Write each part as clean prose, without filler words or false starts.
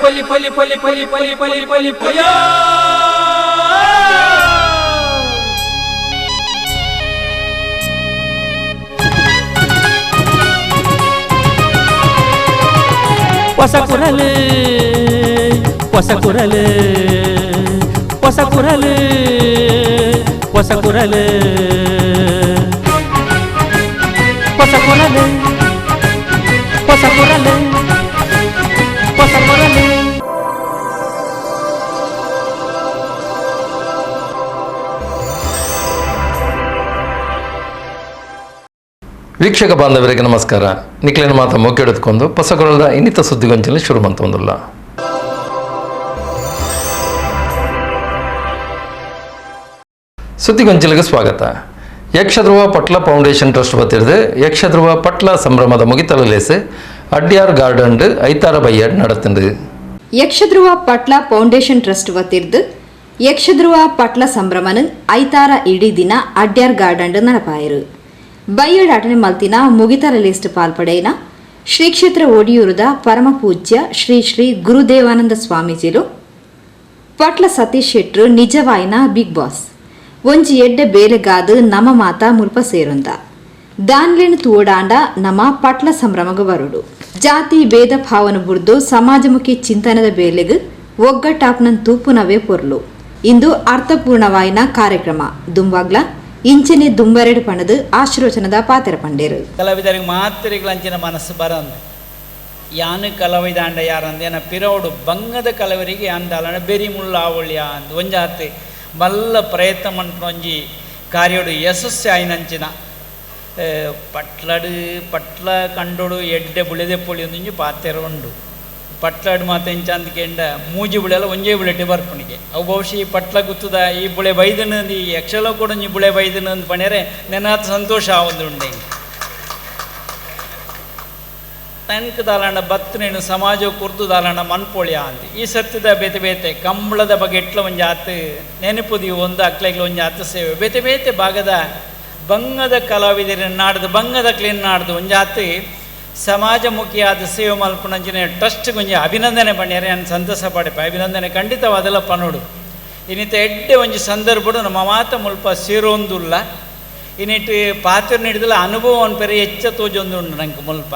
ಪಲಿ ಪಲಿ ಪಲಿ ಪಲಿ ಪಲಿ ಪಲಿ ಪಲಿ ಪಯ ಹೊಸ ಕುರಲು ಹೊಸ ಕುರಲು ಹೊಸ ಕುರಲು ಹೊಸ ಕುರಲು ಹೊಸ ಕುರಲು ಹೊಸ ಕುರಲು ಹೊಸ ಕುರಲು. ವೀಕ್ಷಕ ಬಾಂಧವರಿಗೆ ನಮಸ್ಕಾರ. ನಿಖಿಲಿನ ಮಾತ ಮೊಕ್ಕೆಡೆದುಕೊಂಡು ಹೊಸಕೊರಲದ ಇನ್ನಿತ ಸುದ್ದಿಗೊಂಚಲು ಶುರು ಮಂತೊಂದುಲ್ಲ. ಸುದ್ದಿಗೊಂಚಲಿಗೆ ಸ್ವಾಗತ. ಯಕ್ಷಧ್ರುವ ಪಟ್ಲ ಫೌಂಡೇಶನ್ ಟ್ರಸ್ಟ್ ವತಿರ್ದು ಯಕ್ಷಧ್ರುವ ಪಟ್ಲ ಸಂಭ್ರಮದ ಮುಗಿತಲು ಲೇಸು ಅಡ್ಯಾರ್ ಗಾರ್ಡನ್ ಐತಾರ ಬೈಯಾಡ್ நடத்துண்டு. ಯಕ್ಷಧ್ರುವ ಪಟ್ಲ ಫೌಂಡೇಶನ್ ಟ್ರಸ್ಟ್ ವತಿರ್ದು ಯಕ್ಷಧ್ರುವ ಪಟ್ಲ ಸಂಭ್ರಮನ ಐತಾರ ಇಡೀ ದಿನ ಅಡ್ಯಾರ್ ಗಾರ್ಡನ್ ನಡಪಾಯರು. ಬೈಯಡ್ ಅಟನೆ ಮಲ್ತಿನ ಮುಗಿತರ ಲಿಸ್ಟ್ ಪಾಲ್ಪಡೆಯಿನ ಶ್ರೀ ಕ್ಷೇತ್ರ ಒಡಿಯೂರದ ಪರಮ ಪೂಜ್ಯ ಶ್ರೀ ಶ್ರೀ ಗುರುದೇವಾನಂದ ಸ್ವಾಮೀಜಿಲು ಪಟ್ಲ ಸತೀಶ್ ಶೆಟ್ರು ನಿಜವಾಯಿನ ಬಿಗ್ ಬಾಸ್ ಒಂಜಿ ಎಡ್ಡ ಬೇಲೆಗಾದು ನಮ ಮಾತ ಮುಲ್ಪ ಸೇರೊಂದ ದಾನ್ಲೆನ್ ತೂಡಾಂಡ ನಮ ಪಟ್ಲ ಸಂಭ್ರಮಗ ಬರುಡು. ಜಾತಿ ಭೇದ ಭಾವನ ಬುರ್ದು ಸಮಾಜಮುಖಿ ಚಿಂತನದ ಬೇಲೆಗ್ ಒಗ್ಗಟ್ಟಾಪ್ನನ್ ತೂಪುನವೇ ಪೊರ್ಲು. ಇಂದು ಅರ್ಥಪೂರ್ಣವಾಯಿನ ಕಾರ್ಯಕ್ರಮ ದುಂಬಾಗ್ಲ ಇಂಚನೆ ದುಂಬರೆಡು ಪಣದು ಆಶೀರ್ವಚನದ ಪಾತ್ರ ಪಂಡೇರು. ಕಲಾವಿದರಿಗೆ ಮಾತ್ರಿಗಳಂಚಿನ ಮನಸ್ಸು ಬರಂದು ಯಾನು ಕಲಾವಿದಾಂಡ ಯಾರಂದೇನ ಪಿರೋಡು ಬಂಗದ ಕಲಾವಿರಿಗೆ ಅಂದಾಲನ ಬೆರಿ ಮುಳ್ಳು ಆವಳ್ಯ ಅಂದ ಒಂಜಾತಿ ಮಲ್ಲ ಪ್ರಯತ್ನ ಮಂಟೊಂಜಿ ಕಾರ್ಯೋಡು ಯಶಸ್ಸು ಆಯ್ನಂಚಿನ ಪಟ್ಲ ಕಂಡೋಡು ಎಡ್ಡೆ ಬುಳೆದೆ ಪೊಳಿ ಒಂದೊಂಜಿ ಪಾತೆರ ಉಂಡು. ಪಟ್ಲಾಡು ಮಾತು ಎಂಚಂದಕೆಂಡ ಮೂಜಿ ಬುಳೆಲ್ಲ ಒಂಜೇ ಬುಳೆಟೆ ಬರ್ಪಣಿಗೆ ಅವು ಬಹುಶಃ ಈ ಪಟ್ಲ ಗುತ್ತದ ಈ ಬುಳೆ ಬೈದನಂದು ಈ ಯಕ್ಷಲ ಕೂಡ ಈ ಬುಳೆ ಬೈದನಂದು ಪಣ್ಯರೆ ನೆನಾತ್ ಸಂತೋಷ ಆವೊಂದುಂಡೆ. ತನಕ ದಾಲಂಡ ಬತ್ತನೇನು ಸಮಾಜ ಕುರ್ದು ದಾಲಂಡ ಮನ್ಪೋಳ್ಯ ಅಂದು ಈ ಸತ್ಯದ ಬೇತೆ ಬೇತೆ ಕಂಬಳದ ಬಗ್ಗೆ ಎಟ್ಲ ಒಂಜಿ ಆತು ನೆನಪುದಿ ಒಂದು ಅಕ್ಲೆಗ್ಲ ಒಂಜಿ ಆತು ಸೇವೆ ಬೇತೆ ಬೇತೆ ಭಾಗದ ಬಂಗದ ಕಲಾವಿದರ ನಾಡ್ದು ಬಂಗದ ಕ್ಲೀನ್ ನಾಡ್ದು ಒಂಜಿ ಆತು ಸಮಾಜಮುಖಿಯಾದ ಸೇವೆ ಮಲ್ಪನಂಚಿನ ಟ್ರಸ್ಟ್ ಕೊಂಚ ಅಭಿನಂದನೆ ಪಣ್ಯರೆ ನಾನು ಸಂತಸ ಪಡೆಪ ಅಭಿನಂದನೆ ಖಂಡಿತವಾದೆಲ್ಲ ಪನೋಡು. ಇನ್ನಿತ ಎಡ್ಡೆ ಒಂಜಿ ಸಂದರ್ಭಡು ನಮ್ಮ ಮಾತ ಮುಲ್ಪ ಸೇರೊಂದುಲ್ಲ ಇನ್ನಿಟ್ಟು ಪಾತ್ರ ನೀಡಿದಲ್ಲ ಅನುಭವವನ್ನು ಪೆರೆ ಹೆಚ್ಚ ತೋಜೊಂದು ಉಂಡು ನಂಗೆ ಮುಲ್ಪ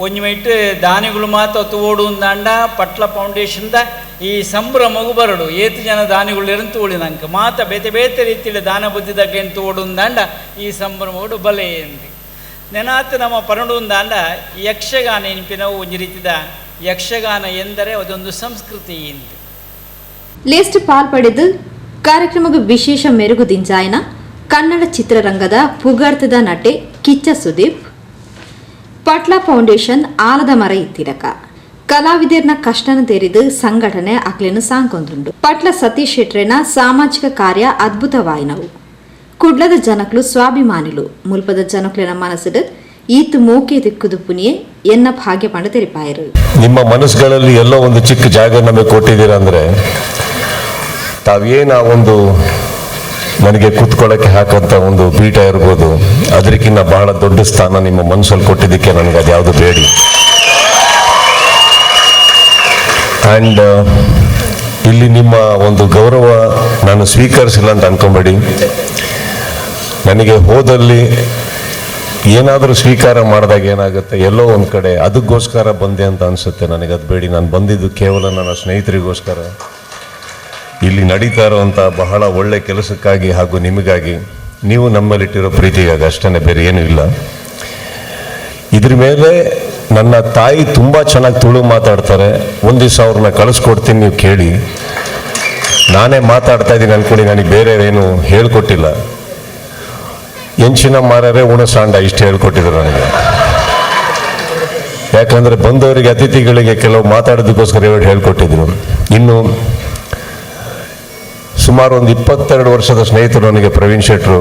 ಒಂಜಿ ಮೈಟ್ ದಾನಿಗಳು ಮಾತು ತೋಡು ಅಂದಾಂಡ ಪಟ್ಲ ಫೌಂಡೇಶನ್ದ ಈ ಸಂಭ್ರಮಗು ಬರಡು ಏತು ಜನ ದಾನಿಗಳು ಇರಂತ ತೋಳಿ ನಂಗೆ ಮಾತ ಬೇತೆ ಬೇತೆ ರೀತಿಯಲ್ಲಿ ದಾನ ಬುದ್ಧಿದಾಗೇನು ತೋಡು ಅಂದಾಂಡ ಈ ಸಂಭ್ರಮಗಳು ಬಲೆ ಎಂದು ನೆನಾತ್ ನಮ್ಮ ಪರಡುಂದಾಂಡ ಯಕ್ಷಗಾನ ನೆನಪಿನ ಒಂಜಿ ರೀತಿದ ಯಕ್ಷಗಾನ ಎಂದರೆ ಅದೊಂದು ಸಂಸ್ಕೃತಿ ಎಂದು ಲೇಸ್ಟ್ ಪಾಲ್ಪಡೆದು ಕಾರ್ಯಕ್ರಮಕ್ಕೆ ವಿಶೇಷ ಮೆರುಗು ದಿಂಜಾಯನ ಕನ್ನಡ ಚಿತ್ರರಂಗದ ಪುಗಾರ್ಥದ ನಟೆ ಕಿಚ್ಚ ಸುದೀಪ್ ಪಟ್ಲ ಫೌಂಡೇಶನ್ ಆಲದ ಮರ ಇತ್ತಿರಕ ಕಲಾವಿದರ್ನ ಕಷ್ಟನ ತೆರೆದು ಸಂಘಟನೆ ಅಕ್ಲೆನು ಸಾಂಕೊಂದುಂಡು. ಪಟ್ಲ ಸತೀಶ್ ಶೆಟ್ರೆನ ಸಾಮಾಜಿಕ ಕಾರ್ಯ ಅದ್ಭುತವಾಯಿನವು. ಕುಡ್ಲದ ಜನಕ್ಲು ಸ್ವಾಭಿಮಾನಿಲು ಮುಲ್ಪದ ಜನಕ್ಲಿನ ಮನಸ್ಸು ಈತ್ ಮೋಕೆ ತಿಕ್ಕುದು ಪುನಿಯೇ ಎನ್ನ ಭಾಗ್ಯ ಪಂಡ ತೆರಿಪಾಯರು. ನಿಮ್ಮ ಮನಸ್ಸುಗಳಲ್ಲಿ ಎಲ್ಲೋ ಒಂದು ಚಿಕ್ಕ ಜಾಗ ನಮಗೆ ಕೊಟ್ಟಿದ್ದೀರಾ ಅಂದರೆ ತಾವೇನ ಒಂದು ನನಗೆ ಕೂತ್ಕೊಳ್ಳೋಕ್ಕೆ ಹಾಕಂತ ಒಂದು ಪೀಠ ಇರ್ಬೋದು, ಅದಕ್ಕಿಂತ ಬಹಳ ದೊಡ್ಡ ಸ್ಥಾನ ನಿಮ್ಮ ಮನಸ್ಸಲ್ಲಿ ಕೊಟ್ಟಿದ್ದಕ್ಕೆ ನನಗೆ ಅದ್ಯಾವುದು ಬೇಡಿ. ಆ್ಯಂಡ್ ಇಲ್ಲಿ ನಿಮ್ಮ ಒಂದು ಗೌರವ ನಾನು ಸ್ವೀಕರಿಸಿಲ್ಲ ಅಂತ ಅನ್ಕೊಂಬೇಡಿ. ನನಗೆ ಹೋದಲ್ಲಿ ಏನಾದರೂ ಸ್ವೀಕಾರ ಮಾಡಿದಾಗ ಏನಾಗುತ್ತೆ, ಎಲ್ಲೋ ಒಂದು ಕಡೆ ಅದಕ್ಕೋಸ್ಕರ ಬಂದೆ ಅಂತ ಅನಿಸುತ್ತೆ. ನನಗೆ ಅದು ಬೇಡಿ. ನಾನು ಬಂದಿದ್ದು ಕೇವಲ ನನ್ನ ಸ್ನೇಹಿತರಿಗೋಸ್ಕರ, ಇಲ್ಲಿ ನಡೀತಾ ಇರೋವಂಥ ಬಹಳ ಒಳ್ಳೆ ಕೆಲಸಕ್ಕಾಗಿ ಹಾಗೂ ನಿಮಗಾಗಿ, ನೀವು ನಮ್ಮಲ್ಲಿಟ್ಟಿರೋ ಪ್ರೀತಿಗಾಗಿ ಅಷ್ಟೇ, ಬೇರೆ ಏನೂ ಇಲ್ಲ. ಇದ್ರ ಮೇಲೆ ನನ್ನ ತಾಯಿ ತುಂಬ ಚೆನ್ನಾಗಿ ತುಳು ಮಾತಾಡ್ತಾರೆ. ಒಂದು ದಿವಸ ಅವ್ರನ್ನ ಕಳಿಸ್ಕೊಡ್ತೀನಿ, ನೀವು ಕೇಳಿ. ನಾನೇ ಮಾತಾಡ್ತಾ ಇದ್ದೀನಿ ಅಂದ್ಕೊಂಡು ನನಗೆ ಬೇರೆ ಏನು ಹೇಳ್ಕೊಟ್ಟಿಲ್ಲ. ಎಂಚಿನ ಮಾರರೆ ಉಣಸಾಂಡ ಇಷ್ಟು ಹೇಳ್ಕೊಟ್ಟಿದ್ರು ನನಗೆ. ಯಾಕಂದರೆ ಬಂದವರಿಗೆ ಅತಿಥಿಗಳಿಗೆ ಕೆಲವು ಮಾತಾಡೋದಕ್ಕೋಸ್ಕರ ಹೇಳ್ಕೊಟ್ಟಿದ್ರು. ಇನ್ನು ಸುಮಾರು ಒಂದು 22 ವರ್ಷದ ಸ್ನೇಹಿತರು ನನಗೆ ಪ್ರವೀಣ್ ಶೆಟ್ರು.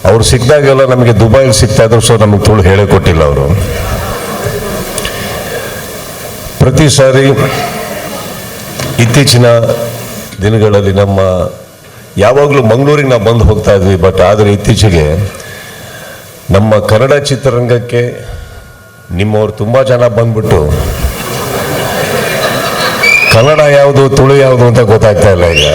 ಅವ್ರು ಸಿಕ್ಕಿದಾಗೆಲ್ಲ ನಮಗೆ ದುಬೈಲಿ ಸಿಗ್ತಾ ಇದ್ರು, ಸೊ ನಮಗೆ ತುಳು ಹೇಳೇ ಕೊಟ್ಟಿಲ್ಲ ಅವರು. ಪ್ರತಿ ಸಾರಿ ಇತ್ತೀಚಿನ ದಿನಗಳಲ್ಲಿ ನಮ್ಮ ಯಾವಾಗಲೂ ಮಂಗಳೂರಿಗೆ ನಾವು ಬಂದು ಹೋಗ್ತಾ ಇದ್ವಿ. ಬಟ್ ಆದರೆ ಇತ್ತೀಚೆಗೆ ನಮ್ಮ ಕನ್ನಡ ಚಿತ್ರರಂಗಕ್ಕೆ ನಿಮ್ಮವ್ರು ತುಂಬ ಜನ ಬಂದ್ಬಿಟ್ಟು ಕನ್ನಡ ಯಾವುದು ತುಳು ಯಾವುದು ಅಂತ ಗೊತ್ತಾಗ್ತಾ ಇಲ್ಲ ಈಗ.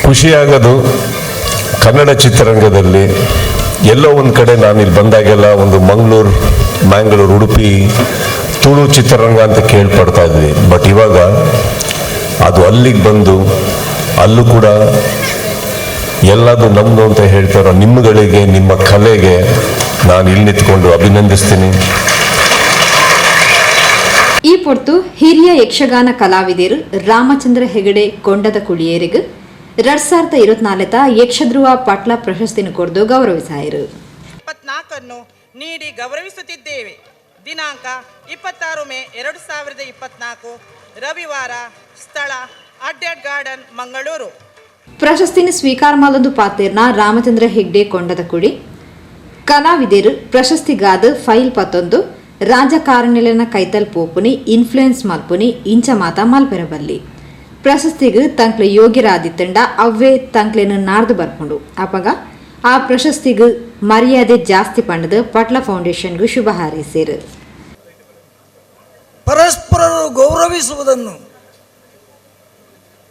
ಖುಷಿಯಾಗೋದು ಕನ್ನಡ ಚಿತ್ರರಂಗದಲ್ಲಿ ಎಲ್ಲೋ ಒಂದು ಕಡೆ ನಾನು ಇಲ್ಲಿ ಬಂದಾಗೆಲ್ಲ ಒಂದು ಮ್ಯಾಂಗ್ಳೂರು, ಉಡುಪಿ ತುಳು ಚಿತ್ರರಂಗ ಅಂತ ಕೇಳ್ಪಡ್ತಾ ಇದ್ವಿ. ಬಟ್ ಇವಾಗ ಅದು ಅಲ್ಲಿಗೆ ಬಂದು ಅಲ್ಲೂ ಕೂಡ ಎಲ್ಲದು ನಮ್ಮದು ಅಂತ ಹೇಳ್ತಾರೋ ನಿಮ್ಮಗಳಿಗೆ, ನಿಮ್ಮ ಕಲೆಗೆ ನಾನು ಇಲ್ಲಿ ನಿಂತ್ಕೊಂಡು ಅಭಿನಂದಿಸ್ತೀನಿ. ಈ ಪೊರ್ತು ಹಿರಿಯ ಯಕ್ಷಗಾನ ಕಲಾವಿದರು ರಾಮಚಂದ್ರ ಹೆಗಡೆ ಕೊಂಡದ ಕುಳಿಯರಿಗೆ 2024 ಯಕ್ಷಧ್ರುವ ಪಟ್ಲ ಪ್ರಶಸ್ತಿಯನ್ನು ಕೊರೆದು ಗೌರವಿಸಾಯಿರು. 24 ನೀಡಿ ಗೌರವಿಸುತ್ತಿದ್ದೇವೆ. ದಿನಾಂಕ 26 ಮೇ 2024 ರವಿವಾರ. ಸ್ಥಳ ಅಡ್ಯಾರ್ ಗಾರ್ಡನ್, ಮಂಗಳೂರು. ಪ್ರಶಸ್ತಿನ ಸ್ವೀಕಾರ ಮಾಡಲು ಪಾತೇರ್ನ ರಾಮಚಂದ್ರ ಹೆಗ್ಡೆ ಕೊಂಡದ ಕುಳಿ ಕಲಾವಿದರು ಪ್ರಶಸ್ತಿಗಾದ ಫೈಲ್ 11 ರಾಜಕಾರಣಿಲನ ಕೈತಲ್ ಪೋಪುನಿ ಇನ್ಫ್ಲೂಯೆನ್ಸ್ ಮಲ್ಪುನಿ ಇಂಚ ಮಾತ ಮಲ್ಪೆರಬಲ್ಲಿ ಪ್ರಶಸ್ತಿಗೆ ತಂಕ್ಲೆ ಯೋಗ್ಯರಾದಿತ್ತಂಡ ಅವೇ ತಂಕ್ಲೆನ ನಾರ್ದು ಬರ್ಕೊಂಡು ಅಪಗ ಆ ಪ್ರಶಸ್ತಿಗೆ ಮರ್ಯಾದೆ ಜಾಸ್ತಿ ಪಂಡದ ಪಟ್ಲ ಫೌಂಡೇಶನ್ಗೂ ಶುಭ ಹಾರೈಸಿರು. ಪರಸ್ಪರರು ಗೌರವಿಸುವುದನ್ನು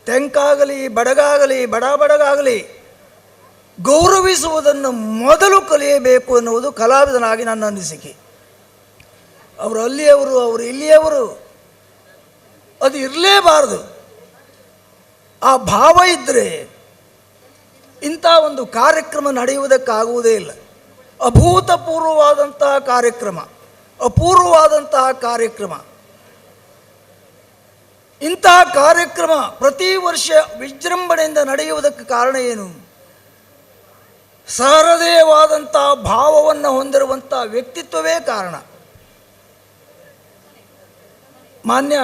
ತೆಂಕಾಗಲಿ ಬಡಗಾಗಲಿ ಬಡಬಡಗಾಗಲಿ ಗೌರವಿಸುವುದನ್ನು ಮೊದಲು ಕಲಿಯಬೇಕು ಎನ್ನುವುದು ಕಲಾವಿದನಾಗಿ ನನ್ನ ಅನಿಸಿಕೆ. ಅವರು ಅಲ್ಲಿಯವರು, ಅವರು ಇಲ್ಲಿಯವರು, ಅದು ಇರಲೇಬಾರದು. ಆ ಭಾವ ಇದ್ದರೆ ಇಂಥ ಒಂದು ಕಾರ್ಯಕ್ರಮ ನಡೆಯುವುದಕ್ಕಾಗುವುದೇ ಇಲ್ಲ. ಅಭೂತಪೂರ್ವವಾದಂತಹ ಕಾರ್ಯಕ್ರಮ, ಅಪೂರ್ವವಾದಂತಹ ಕಾರ್ಯಕ್ರಮ. ಇಂತಹ ಕಾರ್ಯಕ್ರಮ ಪ್ರತಿ ವರ್ಷ ವಿಜೃಂಭಣೆಯಿಂದ ನಡೆಯುವುದಕ್ಕೆ ಕಾರಣ ಏನು? ಸಹೃದಯವಾದಂಥ ಭಾವವನ್ನು ಹೊಂದಿರುವಂಥ ವ್ಯಕ್ತಿತ್ವವೇ ಕಾರಣ. ಮಾನ್ಯ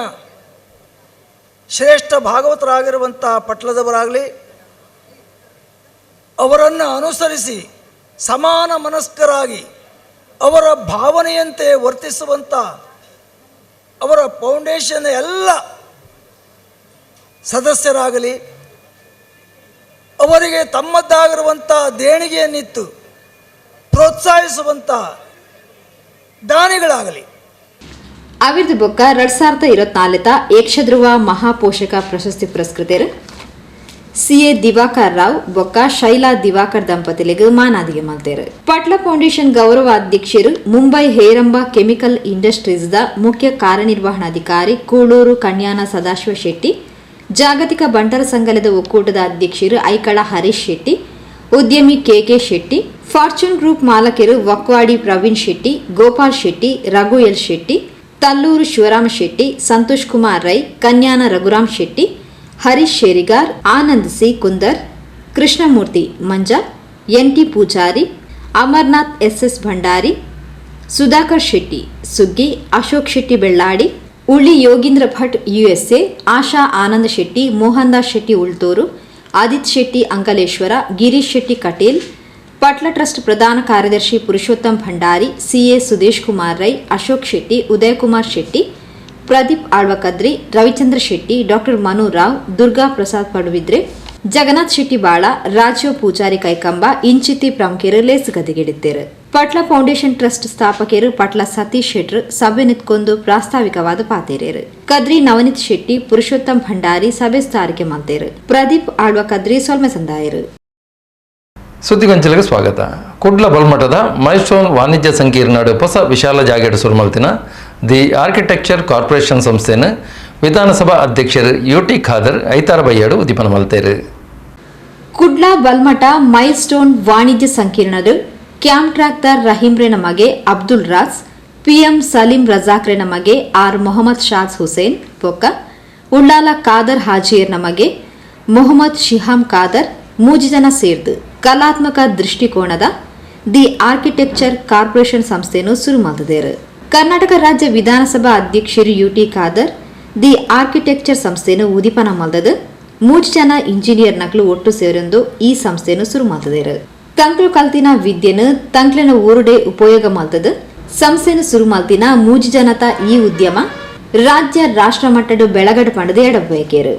ಶ್ರೇಷ್ಠ ಭಾಗವತರಾಗಿರುವಂಥ ಪಟ್ಲದವರಾಗಲಿ, ಅವರನ್ನು ಅನುಸರಿಸಿ ಸಮಾನ ಮನಸ್ಕರಾಗಿ ಅವರ ಭಾವನೆಯಂತೆ ವರ್ತಿಸುವಂಥ ಅವರ ಫೌಂಡೇಶನ್ ಎಲ್ಲ ಸದಸ್ಯರಾಗಲಿ, ಅವರಿಗೆ ತಮ್ಮದ್ದಾಗಿರುವಂಥ ದೇಣಿಗೆಯನ್ನಿತ್ತು ಪ್ರೋತ್ಸಾಹಿಸುವಂಥ ದಾನಿಗಳಾಗಲಿ. ಅವಿರ್ದು ಬೊಕ್ಕ 2024 ಯಕ್ಷಧ್ರುವ ಮಹಾಪೋಷಕ ಪ್ರಶಸ್ತಿ ಪುರಸ್ಕೃತರು CA ದಿವಾಕರ್ ರಾವ್ ಬೊಕ್ಕ ಶೈಲಾ ದಿವಾಕರ್ ದಂಪತಿಗಳಿಗೆ ಮಾನಾದಿಗೆ ಮಲ್ತೇರು. ಪಟ್ಲ ಫೌಂಡೇಶನ್ ಗೌರವ ಅಧ್ಯಕ್ಷರು Mumbai Heramba chemical industries the ಮುಖ್ಯ ಕಾರ್ಯನಿರ್ವಹಣಾಧಿಕಾರಿ ಕೂಳೂರು ಕನ್ಯಾನ ಸದಾಶಿವ ಶೆಟ್ಟಿ, ಜಾಗತಿಕ ಬಂಟರ ಸಂಘದ ಒಕ್ಕೂಟದ ಅಧ್ಯಕ್ಷರು ಐಕಳ ಹರೀಶ್ ಶೆಟ್ಟಿ, ಉದ್ಯಮಿ KK ಶೆಟ್ಟಿ, ಫಾರ್ಚೂನ್ ಗ್ರೂಪ್ ಮಾಲಕರು Vakwadi Praveen Shetty, Gopal Shetty, Raghu L Shetty, Talluru Shivarama Shetty, Santosh Kumar Rai, Kanyana Raghuram Shetty, Harish Sherigar, Anand C Kunder, Krishnamurthy Manja, NT Poojary, Amarnath SS Bhandari, Sudhakar Shetty Suggi, Ashok Shetty Belladi, Ulli Yogindra Bhat USA, Asha Anand Shetty, Mohan Das Shetty Ulturu, Adith Shetty Ankleshwar, Girish Shetty Katel, Patla trust ಪ್ರಧಾನ ಕಾರ್ಯದರ್ಶಿ ಪುರುಷೋತ್ತಮ್ ಭಂಡಾರಿ, CA ಸುದೇಶ್ ಕುಮಾರ್ ರೈ, ಅಶೋಕ್ ಶೆಟ್ಟಿ, ಉದಯ್ ಕುಮಾರ್ ಶೆಟ್ಟಿ, ಪ್ರದೀಪ್ ಆಳ್ವಕದ್ರಿ, ರವಿಚಂದ್ರ ಶೆಟ್ಟಿ, ಡಾಕ್ಟರ್ ಮನು ರಾವ್, ದುರ್ಗಾ ಪ್ರಸಾದ್ ಪಡುವಿದ್ರೆ, ಜಗನ್ನಾಥ್ ಶೆಟ್ಟಿ ಬಾಳ, ರಾಜೀವ್ ಪೂಜಾರಿ ಕೈಕಂಬ ಇಂಚಿತಿ ಪ್ರಮುಖರು ಲೇಸು ಗದಿಗಿಡಿದ್ದೇರು. ಪಟ್ಲ ಫೌಂಡೇಶನ್ ಟ್ರಸ್ಟ್ ಸ್ಥಾಪಕರು ಪಟ್ಲ ಸತೀಶ್ ಶೆಟ್ರು ಸಭೆ ನಿಂತ್ಕೊಂಡು ಪ್ರಾಸ್ತಾವಿಕವಾದ ಪಾತೇರೇರು. ಕದ್ರಿ ನವನೀತ್ ಶೆಟ್ಟಿ, ಪುರುಷೋತ್ತಮ್ ಭಂಡಾರಿ ಸಭೆ ಸ್ಥಾರಿಕೆ ಮಂತೇರು. ಪ್ರದೀಪ್ ಆಳ್ವಕದ್ರಿ ಸೊಲ್ಮೆ ಸಂದಾಯರು. ಸುದ್ದಿಗೊಂಚಲಿಗೆ ಸ್ವಾಗತ. ಕುಡ್ಲ ಬಲ್ಮಠದ ಮೈಲ್ಸ್ಟೋನ್ ವಾಣಿಜ್ಯ ಸಂಕೀರ್ಣಡು ಹೊಸ ವಿಶಾಲ ಜಾಗೆಡ್ ಸುರುಮಲ್ತಿನ ದಿ ಆರ್ಕಿಟೆಕ್ಚರ್ ಕಾರ್ಪೊರೇಷನ್ ಸಂಸ್ಥೆನ ವಿಧಾನಸಭಾ ಅಧ್ಯಕ್ಷರು UT ಖಾದರ್ ಐತಾರ ಬಯ್ಯಾಡು ಉದ್ದೀಪನ ಮಲ್ತೇರು. ಕುಡ್ಲ ಬಲ್ಮಠ ಮೈಲ್ಸ್ಟೋನ್ ವಾಣಿಜ್ಯ ಸಂಕೀರ್ಣಡು ಕ್ಯಾಂಪ್ ಟ್ರಾಕ್ಟರ್ ರಹೀಮ್ರೆ ನಮಗೆ ಅಬ್ದುಲ್ ರಾಜ್, PM ಸಲೀಂ ರಜಾಕ್ರೆ ನಮಗೆ R ಮೊಹಮ್ಮದ್ ಶಾಜ್ ಹುಸೇನ್ ಬೊಕ್ಕ ಉಳ್ಳಾಲ ಖಾದರ್ ಹಾಜಿಯರ್ ನಮಗೆ ಮೊಹಮ್ಮದ್ ಶಿಹಾಮ್ ಖಾದರ್ ಮೂಜಿಜನ ಸೇರ್ದು ಕಲಾತ್ಮಕ ದೃಷ್ಟಿಕೋನದ ದಿ ಆರ್ಕಿಟೆಕ್ಚರ್ ಕಾರ್ಪೊರೇಷನ್ ಸಂಸ್ಥೆಯನ್ನು ಶುರು ಮಾಡಿದರು. ಕರ್ನಾಟಕ ರಾಜ್ಯ ವಿಧಾನಸಭಾ ಅಧ್ಯಕ್ಷರು UT ಖಾದರ್ ದಿ ಆರ್ಕಿಟೆಕ್ಚರ್ ಸಂಸ್ಥೆಯನ್ನು ಉದಿಪನ ಮಲ್ದದು 3 ಜನ ಇಂಜಿನಿಯರ್ ನಕಲು ಒಟ್ಟು ಸೇರೊಂದು ಈ ಸಂಸ್ಥೆಯನ್ನು ಶುರು ಮಾಡಿದರು. ತಂಕ್ಲು ಕಲ್ತಿನ ವಿದ್ಯೆನು ತಂಕ್ಲಿನ ಊರುಡೆ ಉಪಯೋಗ ಮಲ್ತದು ಸಂಸ್ಥೆಯನ್ನು ಶುರು ಮಲ್ತಿನ 3 ಜನತ ಈ ಉದ್ಯಮ ರಾಜ್ಯ ರಾಷ್ಟ್ರ ಮಟ್ಟದ ಬೆಳಗಡೆ ಪಂಡದು ಎಡಬೇಕೇರು.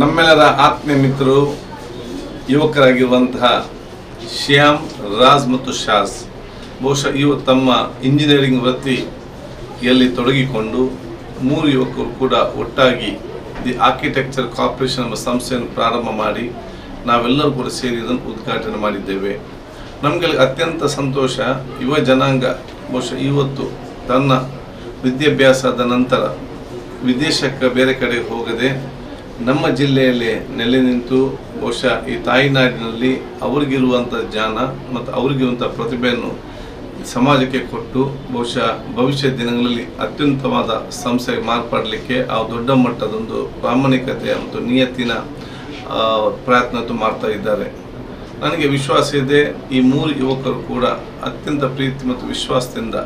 ನಮ್ಮೆಲ್ಲರ ಆತ್ಮೀಯ ಮಿತ್ರರು ಯುವಕರಾಗಿರುವಂತಹ ಶ್ಯಾಮ್, ರಾಜ್ ಮತ್ತು ಶಾಸ್ ಬಹುಶಃ ಇವು ತಮ್ಮ ಇಂಜಿನಿಯರಿಂಗ್ ವೃತ್ತಿಯಲ್ಲಿ ತೊಡಗಿಕೊಂಡು 3 ಯುವಕರು ಕೂಡ ಒಟ್ಟಾಗಿ ದಿ ಆರ್ಕಿಟೆಕ್ಚರ್ ಕಾರ್ಪೊರೇಷನ್ ಎಂಬ ಸಂಸ್ಥೆಯನ್ನು ಪ್ರಾರಂಭ ಮಾಡಿ ನಾವೆಲ್ಲರೂ ಕೂಡ ಸೇರಿ ಇದನ್ನು ಉದ್ಘಾಟನೆ ಮಾಡಿದ್ದೇವೆ. ನಮಗೆ ಅತ್ಯಂತ ಸಂತೋಷ. ಯುವ ಜನಾಂಗ ಬಹುಶಃ ಇವತ್ತು ತನ್ನ ವಿದ್ಯಾಭ್ಯಾಸದ ನಂತರ ವಿದೇಶಕ್ಕೆ ಬೇರೆ ಕಡೆ ಹೋಗದೆ ನಮ್ಮ ಜಿಲ್ಲೆಯಲ್ಲೇ ನೆಲೆ ನಿಂತು ಬಹುಶಃ ಈ ತಾಯಿನಾಡಿನಲ್ಲಿ ಅವರಿಗಿರುವಂಥ ಜ್ಞಾನ ಮತ್ತು ಅವರಿಗಿರುವಂಥ ಪ್ರತಿಭೆಯನ್ನು ಸಮಾಜಕ್ಕೆ ಕೊಟ್ಟು ಬಹುಶಃ ಭವಿಷ್ಯದ ದಿನಗಳಲ್ಲಿ ಅತ್ಯುತ್ತಮವಾದ ಸಂಸ್ಥೆ ಮಾರ್ಪಡಲಿಕ್ಕೆ ಆ ದೊಡ್ಡ ಮಟ್ಟದೊಂದು ಪ್ರಾಮಾಣಿಕತೆ ಮತ್ತು ನಿಯತ್ತಿನ ಪ್ರಯತ್ನ ಮಾಡ್ತಾ ಇದ್ದಾರೆ. ನನಗೆ ವಿಶ್ವಾಸ ಇದೆ ಈ 3 ಯುವಕರು ಕೂಡ ಅತ್ಯಂತ ಪ್ರೀತಿ ಮತ್ತು ವಿಶ್ವಾಸದಿಂದ